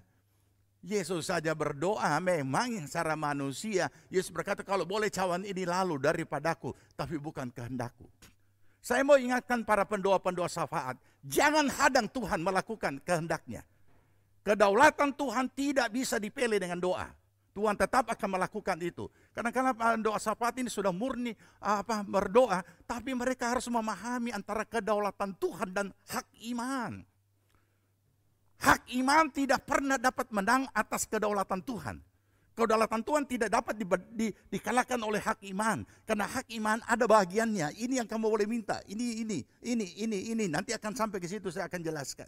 Yesus saja berdoa memang secara manusia. Yesus berkata, kalau boleh cawan ini lalu daripadaku, tapi bukan kehendakku. Saya mau ingatkan para pendoa-pendoa syafaat, jangan hadang Tuhan melakukan kehendaknya. Kedaulatan Tuhan tidak bisa dipilih dengan doa. Tuhan tetap akan melakukan itu. Karena doa syafaat ini sudah murni berdoa, tapi mereka harus memahami antara kedaulatan Tuhan dan hak iman. Hak iman tidak pernah dapat menang atas kedaulatan Tuhan. Kedaulatan Tuhan tidak dapat dikalahkan oleh hak iman. Karena hak iman ada bagiannya. Ini yang kamu boleh minta. Ini. Nanti akan sampai ke situ, saya akan jelaskan.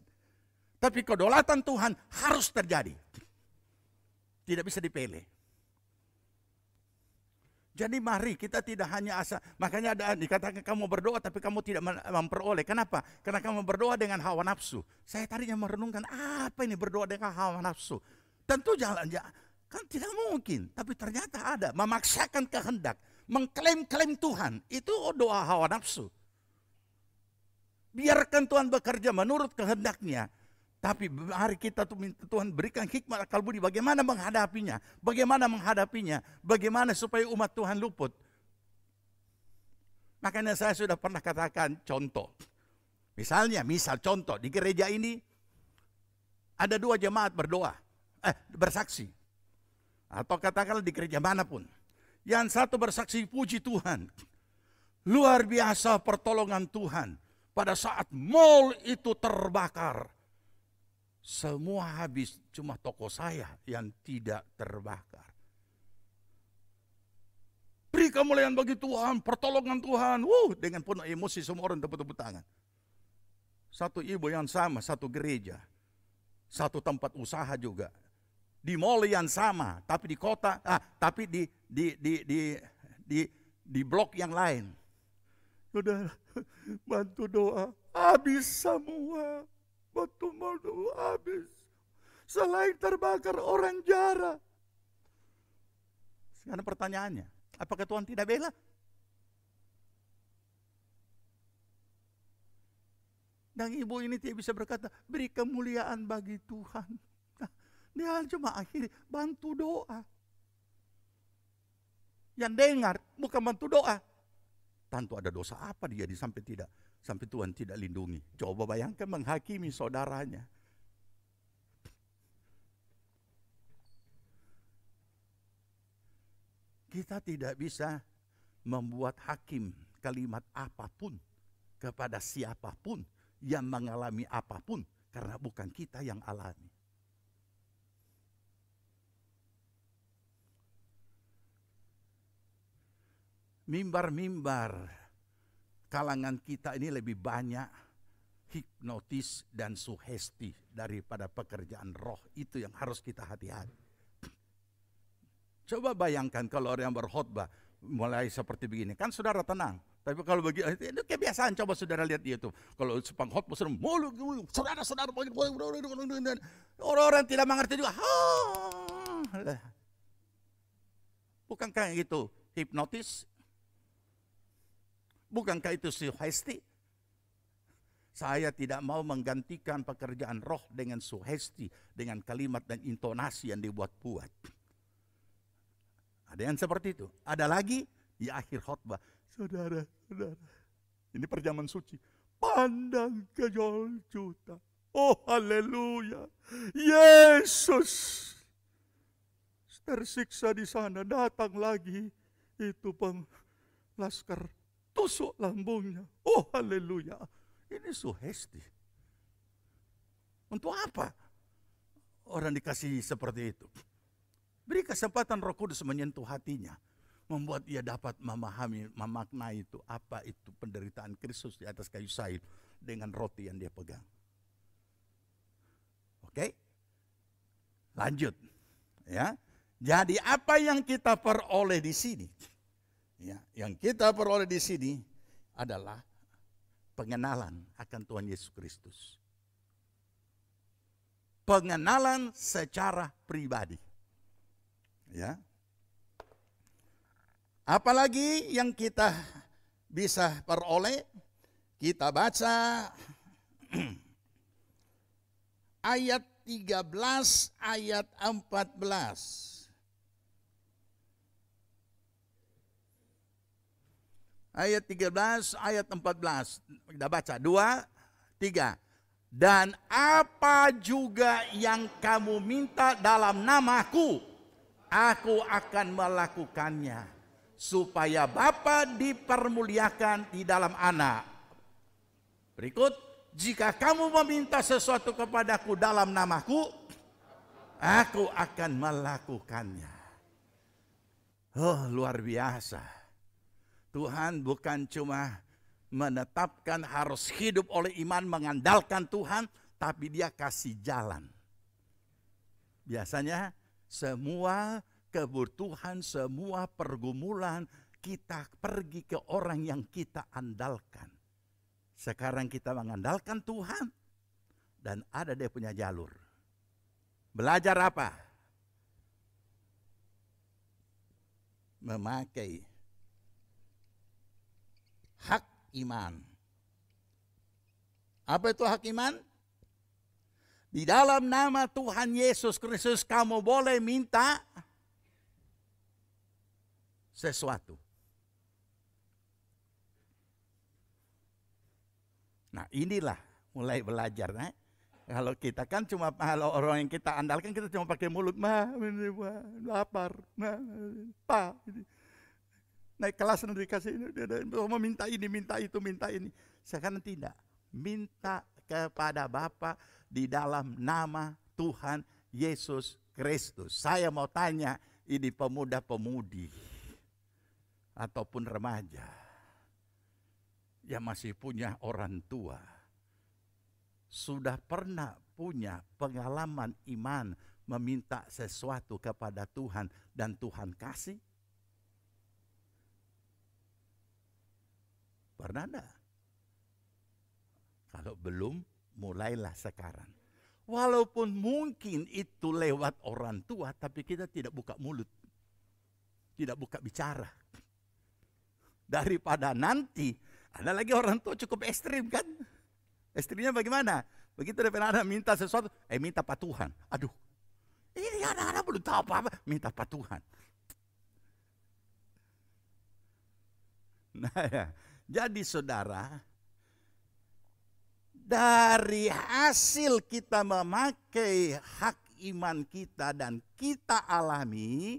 Tapi kedaulatan Tuhan harus terjadi. Tidak bisa dipilih. Jadi mari kita tidak hanya asa. Makanya ada dikatakan kamu berdoa tapi kamu tidak memperoleh. Kenapa? Karena kamu berdoa dengan hawa nafsu. Saya tadinya merenungkan apa ini berdoa dengan hawa nafsu. Tentu kan tidak mungkin. Tapi ternyata ada. Memaksakan kehendak. Mengklaim-klaim Tuhan. Itu doa hawa nafsu. Biarkan Tuhan bekerja menurut kehendaknya. Tapi mari kita minta Tuhan berikan hikmat akal budi bagaimana menghadapinya. Bagaimana supaya umat Tuhan luput. Makanya saya sudah pernah katakan contoh. Misal contoh di gereja ini ada 2 jemaat bersaksi. Atau katakanlah di gereja manapun. Yang satu bersaksi puji Tuhan. Luar biasa pertolongan Tuhan. Pada saat mall itu terbakar. Semua habis, cuma toko saya yang tidak terbakar. Beri kemuliaan bagi Tuhan, pertolongan Tuhan. Dengan penuh emosi semua orang tepuk-tepuk tangan. Satu ibu yang sama, satu gereja. Satu tempat usaha juga. Di mall yang sama, tapi di kota, tapi di blok yang lain. Saudara, bantu doa, habis semua. Batu moldu habis. Selain terbakar orang jara. Sekarang pertanyaannya, apakah Tuhan tidak bela? Dan ibu ini tidak bisa berkata, beri kemuliaan bagi Tuhan. Nah, dia cuma akhirnya bantu doa. Yang dengar bukan bantu doa. Tentu ada dosa apa dia sampai Tuhan tidak lindungi. Coba bayangkan menghakimi saudaranya. Kita tidak bisa membuat hakim kalimat apapun kepada siapapun yang mengalami apapun. Karena bukan kita yang alami. Mimbar-mimbar kalangan kita ini lebih banyak hipnotis dan sugesti daripada pekerjaan roh. Itu yang harus kita hati-hati. Coba bayangkan kalau orang yang berkhotbah mulai seperti begini. Kan saudara tenang. Tapi kalau begini, itu kebiasaan. Coba saudara lihat dia itu. Kalau pengkhotbah saudara-saudara. Orang-orang tidak mengerti juga. Bukankah itu hipnotis? Bukankah itu sugesti? Saya tidak mau menggantikan pekerjaan roh dengan sugesti, dengan kalimat dan intonasi yang dibuat-buat. Ada yang seperti itu. Ada lagi di akhir khotbah. Saudara, ini perjamuan suci. Pandang ke Golgota. Oh haleluya. Yesus tersiksa di sana. Datang lagi itu penglaskar. Tusuk lambungnya. Oh haleluya. Ini sugesti. Untuk apa? orang dikasih seperti itu. Beri kesempatan Roh Kudus menyentuh hatinya, membuat ia dapat memahami, memaknai itu apa itu penderitaan Kristus di atas kayu salib dengan roti yang dia pegang. Oke? Lanjut. Ya. Jadi apa yang kita peroleh di sini? Ya, yang kita peroleh di sini adalah pengenalan akan Tuhan Yesus Kristus. Pengenalan secara pribadi. Ya. Apalagi yang kita bisa peroleh? Kita baca ayat 13, ayat 14. Ayat 13, ayat 14. Kita baca, 2, 3. Dan apa juga yang kamu minta dalam namaku, aku akan melakukannya, supaya Bapa dipermuliakan di dalam Anak. Berikut, jika kamu meminta sesuatu kepadaku dalam namaku, aku akan melakukannya. Oh, luar biasa. Tuhan bukan cuma menetapkan harus hidup oleh iman mengandalkan Tuhan, tapi dia kasih jalan. Biasanya semua kebutuhan, semua pergumulan kita pergi ke orang yang kita andalkan. Sekarang kita mengandalkan Tuhan dan ada dia punya jalur. Belajar apa? Memakai hak iman. Apa itu hak iman? Di dalam nama Tuhan Yesus Kristus kamu boleh minta sesuatu. Nah, inilah mulai belajar. Kalau kita kan cuma, kalau orang yang kita andalkan kita cuma pakai mulut, lapar, pak. Naik kelas nanti dikasih, mau minta ini, minta itu, minta ini. Sekarang tidak. Minta kepada Bapa di dalam nama Tuhan Yesus Kristus. Saya mau tanya, ini pemuda-pemudi ataupun remaja yang masih punya orang tua, sudah pernah punya pengalaman iman meminta sesuatu kepada Tuhan dan Tuhan kasih? Pernah enggak? Kalau belum, mulailah sekarang. Walaupun mungkin itu lewat orang tua, tapi kita tidak buka mulut. Tidak buka bicara. Daripada nanti, ada lagi orang tua cukup ekstrim kan? Ekstrimnya bagaimana? Begitu anak-anak minta sesuatu, minta patuhan. Aduh, ini anak-anak belum tahu apa-apa, minta patuhan. Nah ya, jadi saudara, dari hasil kita memakai hak iman kita dan kita alami,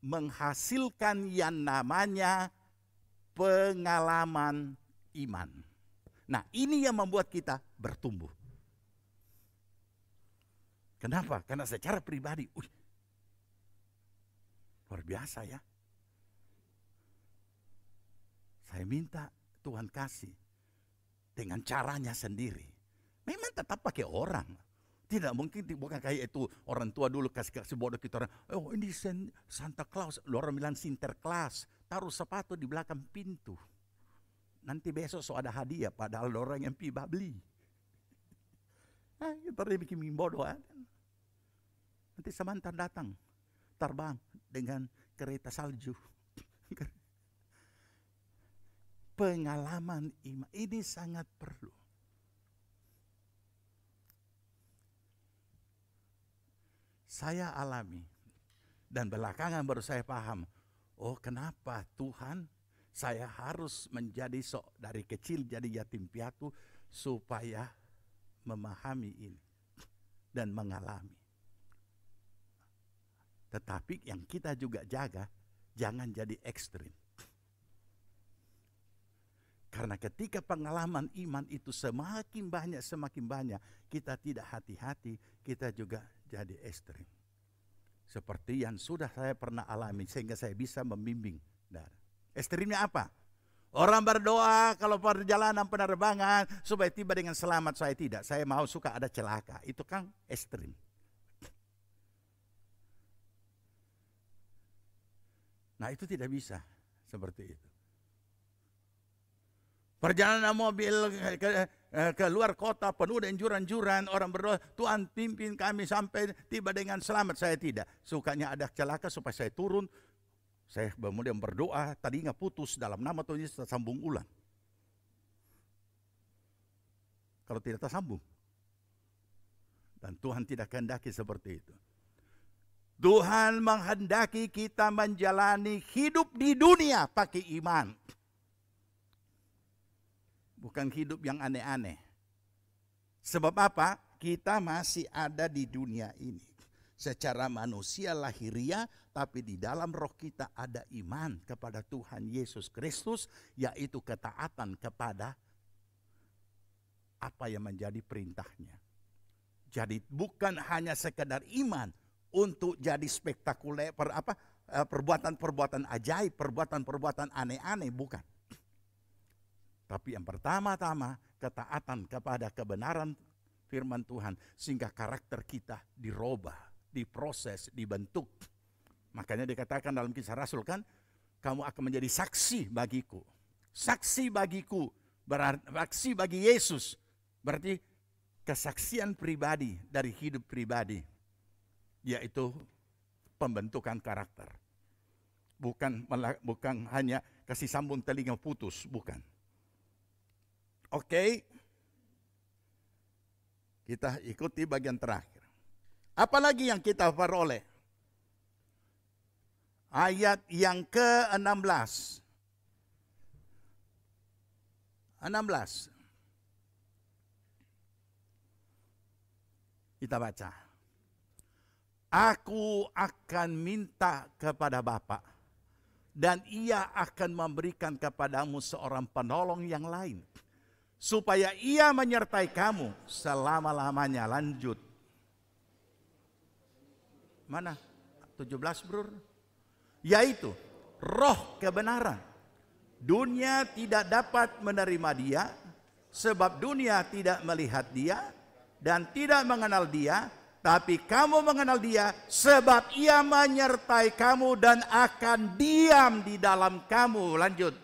menghasilkan yang namanya pengalaman iman. Nah, ini yang membuat kita bertumbuh. Kenapa? Karena secara pribadi, luar biasa ya. Saya minta Tuhan kasih dengan caranya sendiri. Memang tetap pakai orang. Tidak mungkin, bukan kayak itu orang tua dulu kasih bodoh kita orang. Oh, ini Santa Claus, orang bilang Sinterklas. Taruh sepatu di belakang pintu. Nanti besok ada hadiah, padahal orang yang beli. Kita bikin bodoh. Nanti sebentar datang, terbang dengan kereta salju. Pengalaman iman ini sangat perlu. Saya alami dan belakangan baru saya paham. Oh, kenapa Tuhan saya harus menjadi dari kecil jadi yatim piatu supaya memahami ini dan mengalami. Tetapi yang kita juga jaga, jangan jadi ekstrim. Karena ketika pengalaman iman itu semakin banyak, kita tidak hati-hati, kita juga jadi ekstrim. Seperti yang sudah saya pernah alami sehingga saya bisa membimbing. Ekstrimnya apa? Orang berdoa kalau perjalanan penerbangan supaya tiba dengan selamat, saya tidak. Saya mau suka ada celaka. Itu kan ekstrim. Nah itu tidak bisa seperti itu. Perjalanan mobil ke luar kota penuh dengan juran-juran, orang berdoa, Tuhan pimpin kami sampai tiba dengan selamat. Saya tidak. Sukanya ada celaka supaya saya turun. Saya kemudian berdoa, tadinya putus dalam nama Tuhan Yesus, tersambung ulang. Kalau tidak tersambung. Dan Tuhan tidak kehendaki seperti itu. Tuhan menghendaki kita menjalani hidup di dunia pakai iman. Bukan hidup yang aneh-aneh. Sebab apa? Kita masih ada di dunia ini. Secara manusia lahiriah, tapi di dalam roh kita ada iman kepada Tuhan Yesus Kristus, yaitu ketaatan kepada apa yang menjadi perintahnya. Jadi bukan hanya sekedar iman untuk jadi spektakuler, perbuatan-perbuatan ajaib, perbuatan-perbuatan aneh-aneh, bukan. Tapi yang pertama-tama ketaatan kepada kebenaran firman Tuhan sehingga karakter kita dirubah, diproses, dibentuk. Makanya dikatakan dalam Kisah Rasul kan, kamu akan menjadi saksi bagiku. Saksi bagiku, saksi bagi Yesus. Berarti kesaksian pribadi dari hidup pribadi, yaitu pembentukan karakter. Bukan hanya kasih sambung telinga putus, bukan. Oke, kita ikuti bagian terakhir. Apalagi yang kita peroleh? Ayat yang ke-16. 16. Kita baca. Aku akan minta kepada Bapa, dan Ia akan memberikan kepadamu seorang penolong yang lain, supaya Ia menyertai kamu selama-lamanya. Lanjut. Mana? 17 bro. Yaitu roh kebenaran. Dunia tidak dapat menerima Dia, sebab dunia tidak melihat Dia dan tidak mengenal Dia. Tapi kamu mengenal Dia, sebab Ia menyertai kamu dan akan diam di dalam kamu. Lanjut.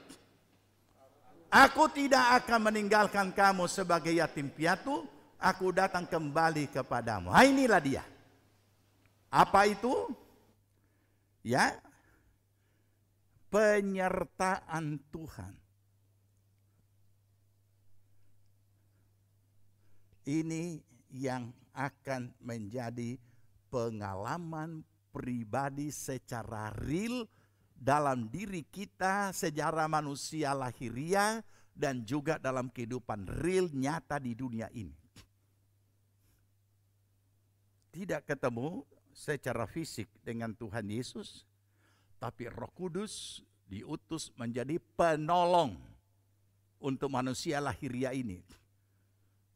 Aku tidak akan meninggalkan kamu sebagai yatim piatu. Aku datang kembali kepadamu. Nah, inilah Dia. Apa itu? Ya, penyertaan Tuhan. Ini yang akan menjadi pengalaman pribadi secara real dalam diri kita secara manusia lahiriah dan juga dalam kehidupan real nyata di dunia ini. Tidak ketemu secara fisik dengan Tuhan Yesus, tapi Roh Kudus diutus menjadi penolong untuk manusia lahiriah ini.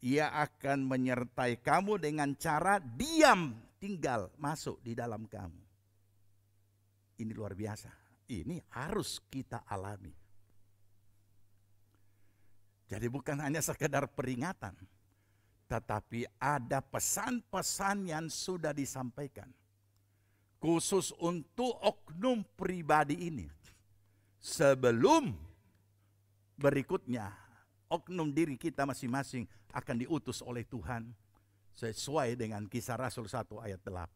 Ia akan menyertai kamu dengan cara diam, tinggal masuk di dalam kamu. Ini luar biasa. Ini harus kita alami. Jadi bukan hanya sekedar peringatan, tetapi ada pesan-pesan yang sudah disampaikan. Khusus untuk oknum pribadi ini. Sebelum berikutnya, oknum diri kita masing-masing akan diutus oleh Tuhan sesuai dengan Kisah Rasul 1 ayat 8.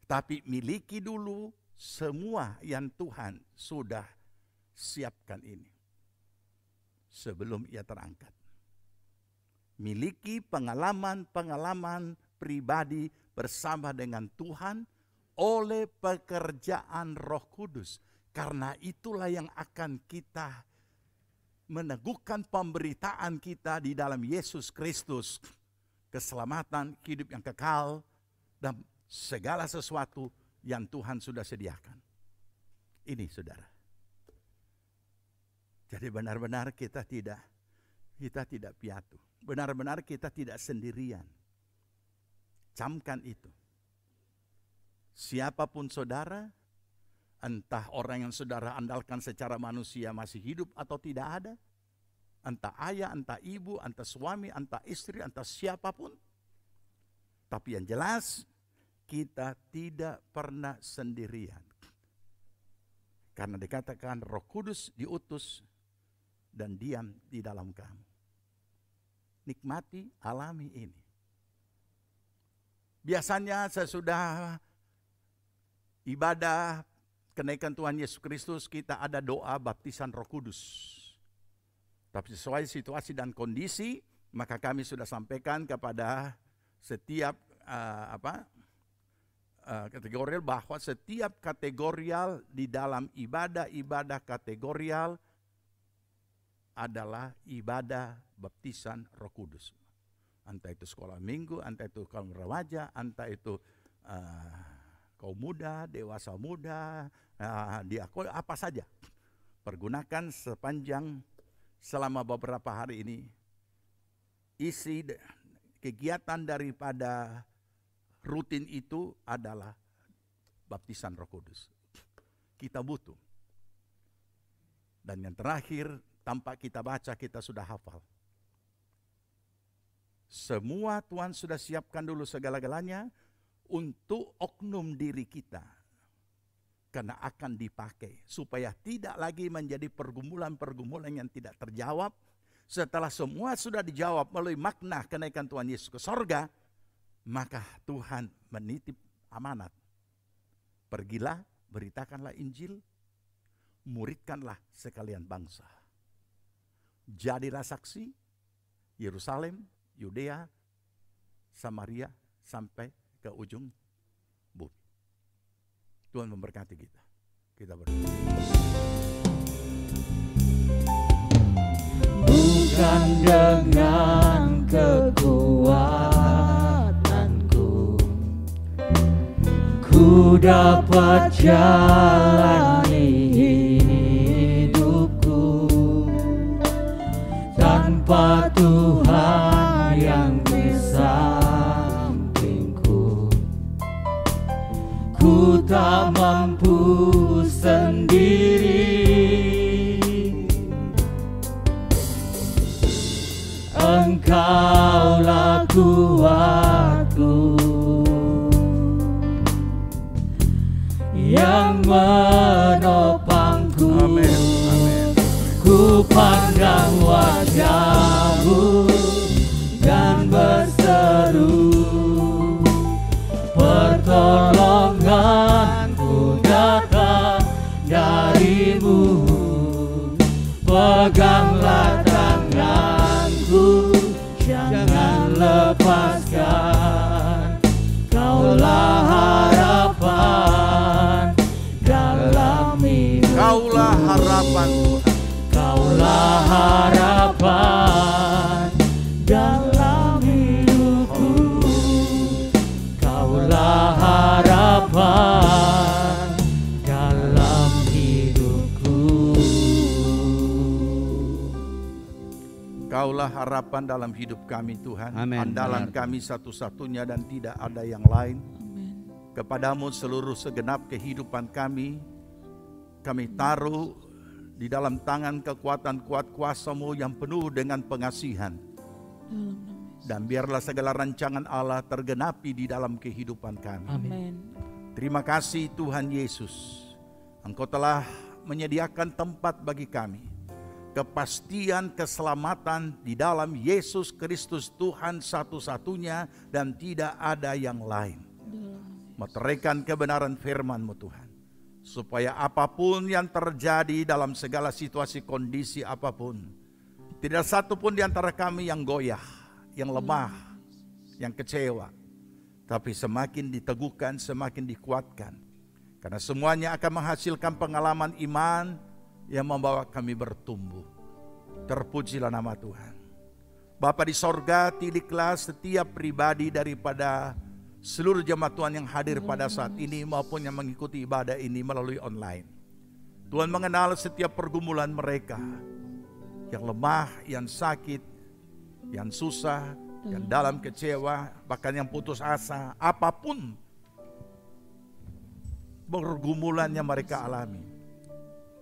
Tapi miliki dulu semua yang Tuhan sudah siapkan ini sebelum Ia terangkat. Miliki pengalaman-pengalaman pribadi bersama dengan Tuhan oleh pekerjaan Roh Kudus. Karena itulah yang akan kita meneguhkan pemberitaan kita di dalam Yesus Kristus. Keselamatan, hidup yang kekal, dan segala sesuatu yang Tuhan sudah sediakan. Ini saudara. Jadi benar-benar kita tidak Kita tidak piatu. Benar-benar kita tidak sendirian. Camkan itu. Siapapun saudara, entah orang yang saudara andalkan secara manusia masih hidup atau tidak ada, entah ayah, entah ibu, entah suami, entah istri, entah siapapun. Tapi yang jelas, kita tidak pernah sendirian. Karena dikatakan Roh Kudus diutus dan diam di dalam kamu. Nikmati, alami ini. Biasanya sesudah ibadah kenaikan Tuhan Yesus Kristus, kita ada doa baptisan Roh Kudus. Tapi sesuai situasi dan kondisi, maka kami sudah sampaikan kepada setiap kategorial, bahwa setiap kategorial di dalam ibadah kategorial adalah ibadah baptisan Roh Kudus. Entah itu sekolah minggu, entah itu kaum remaja, entah itu kaum muda, dewasa muda, diakon, apa saja. Pergunakan sepanjang selama beberapa hari ini. Isi kegiatan daripada rutin itu adalah baptisan Roh Kudus. Kita butuh. Dan yang terakhir, tanpa kita baca, kita sudah hafal. Semua Tuhan sudah siapkan dulu segala-galanya untuk oknum diri kita. Karena akan dipakai. Supaya tidak lagi menjadi pergumulan-pergumulan yang tidak terjawab. Setelah semua sudah dijawab melalui makna kenaikan Tuhan Yesus ke sorga, maka Tuhan menitip amanat. Pergilah, beritakanlah Injil, muridkanlah sekalian bangsa. Jadilah saksi, Yerusalem, Yudea, Samaria, sampai ke ujung bumi. Tuhan memberkati kita. Kita berdoa. Bukan dengan kekuatanku ku dapat jalani hidupku tanpa Tuhan yang di sampingku. Ku tak mampu sendiri. Engkaulah kuatku yang menopangku. Amin. Amin. Ku pandang wajah-Mu dan berseru, pertolonganku datang dari-Mu. Peganglah tanganku, jangan lepaskan. Kaulah harapan dalam hidup. Kaulah harapan Tuhan. Kaulah harapan dalam hidupku. Kaulah harapan dalam hidupku. Kaulah harapan dalam hidup kami Tuhan. Amin. Andalan Benar. kami satu-satunya dan tidak ada yang lain. Kepadamu seluruh segenap kehidupan kami taruh di dalam tangan kekuatan kuat kuasa-Mu yang penuh dengan pengasihan. Dan biarlah segala rancangan Allah tergenapi di dalam kehidupan kami. Amin. Terima kasih Tuhan Yesus. Engkau telah menyediakan tempat bagi kami. Kepastian keselamatan di dalam Yesus Kristus Tuhan satu-satunya dan tidak ada yang lain. Meteraikan kebenaran firman-Mu Tuhan. Supaya apapun yang terjadi dalam segala situasi kondisi apapun, tidak satu pun di antara kami yang goyah, yang lemah, yang kecewa. Tapi semakin diteguhkan, semakin dikuatkan. Karena semuanya akan menghasilkan pengalaman iman yang membawa kami bertumbuh. Terpujilah nama Tuhan. Bapa di sorga, tidiklah setiap pribadi daripada seluruh jemaat Tuhan yang hadir pada saat ini maupun yang mengikuti ibadah ini melalui online. Tuhan mengenal setiap pergumulan mereka, yang lemah, yang sakit, yang susah, yang dalam kecewa, bahkan yang putus asa, apapun pergumulannya mereka alami.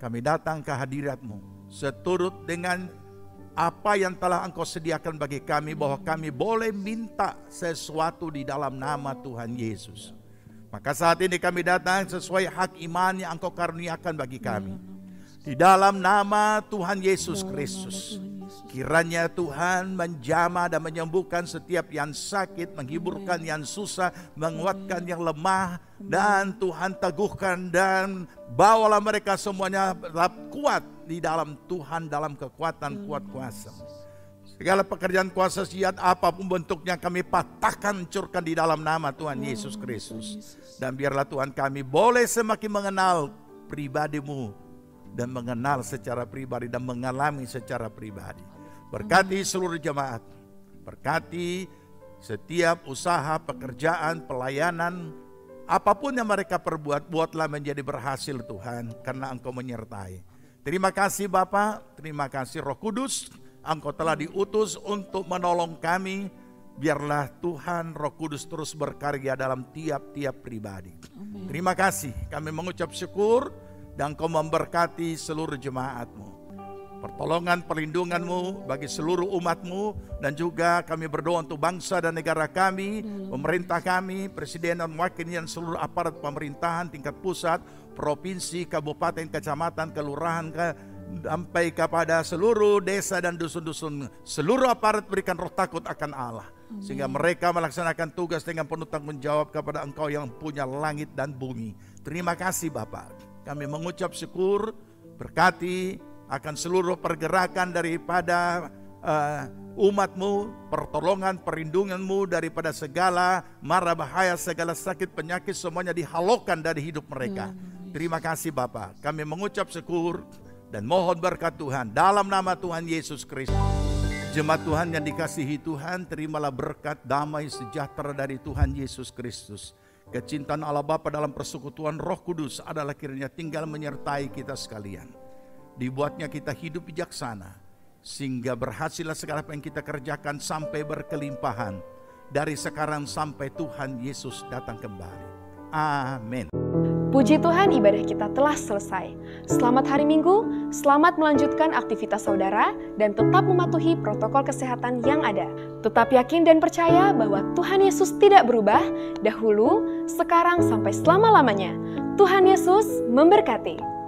Kami datang ke hadirat-Mu seturut dengan apa yang telah Engkau sediakan bagi kami, bahwa kami boleh minta sesuatu di dalam nama Tuhan Yesus. Maka saat ini kami datang sesuai hak iman yang Engkau karuniakan bagi kami. Di dalam nama Tuhan Yesus Kristus, kiranya Tuhan menjamah dan menyembuhkan setiap yang sakit, menghiburkan yang susah, menguatkan yang lemah, dan Tuhan teguhkan dan bawalah mereka semuanya kuat di dalam Tuhan, dalam kekuatan kuat kuasa. Segala pekerjaan kuasa jahat apapun bentuknya kami patahkan, hancurkan di dalam nama Tuhan Yesus Kristus. Dan biarlah Tuhan kami boleh semakin mengenal pribadi-Mu, dan mengenal secara pribadi dan mengalami secara pribadi. Berkati seluruh jemaat, berkati setiap usaha, pekerjaan, pelayanan, apapun yang mereka perbuat, buatlah menjadi berhasil Tuhan, karena Engkau menyertai. Terima kasih Bapa, terima kasih Roh Kudus, Engkau telah diutus untuk menolong kami. Biarlah Tuhan Roh Kudus terus berkarya dalam tiap-tiap pribadi. Terima kasih, kami mengucap syukur, dan Engkau memberkati seluruh jemaat-Mu. Pertolongan, perlindungan-Mu bagi seluruh umat-Mu, dan juga kami berdoa untuk bangsa dan negara kami, pemerintah kami, presiden dan wakilnya, dan seluruh aparat pemerintahan tingkat pusat, provinsi, kabupaten, kecamatan, kelurahan, sampai kepada seluruh desa dan dusun-dusun. Seluruh aparat berikan roh takut akan Allah, sehingga mereka melaksanakan tugas dengan penuh tanggung jawab kepada Engkau yang punya langit dan bumi. Terima kasih Bapa. Kami mengucap syukur, berkati akan seluruh pergerakan daripada umat-Mu, pertolongan, perlindungan-Mu daripada segala mara bahaya, segala sakit, penyakit, semuanya dihalaukan dari hidup mereka. Terima kasih Bapa. Kami mengucap syukur dan mohon berkat Tuhan dalam nama Tuhan Yesus Kristus. Jemaat Tuhan yang dikasihi Tuhan, terimalah berkat damai sejahtera dari Tuhan Yesus Kristus. Kecintaan Allah Bapa dalam persekutuan Roh Kudus adalah kiranya tinggal menyertai kita sekalian. Dibuatnya kita hidup bijaksana, sehingga berhasillah segala apa yang kita kerjakan sampai berkelimpahan, dari sekarang sampai Tuhan Yesus datang kembali. Amin. Puji Tuhan, ibadah kita telah selesai. Selamat hari Minggu, selamat melanjutkan aktivitas saudara, dan tetap mematuhi protokol kesehatan yang ada. Tetap yakin dan percaya bahwa Tuhan Yesus tidak berubah, dahulu, sekarang, sampai selama-lamanya. Tuhan Yesus memberkati.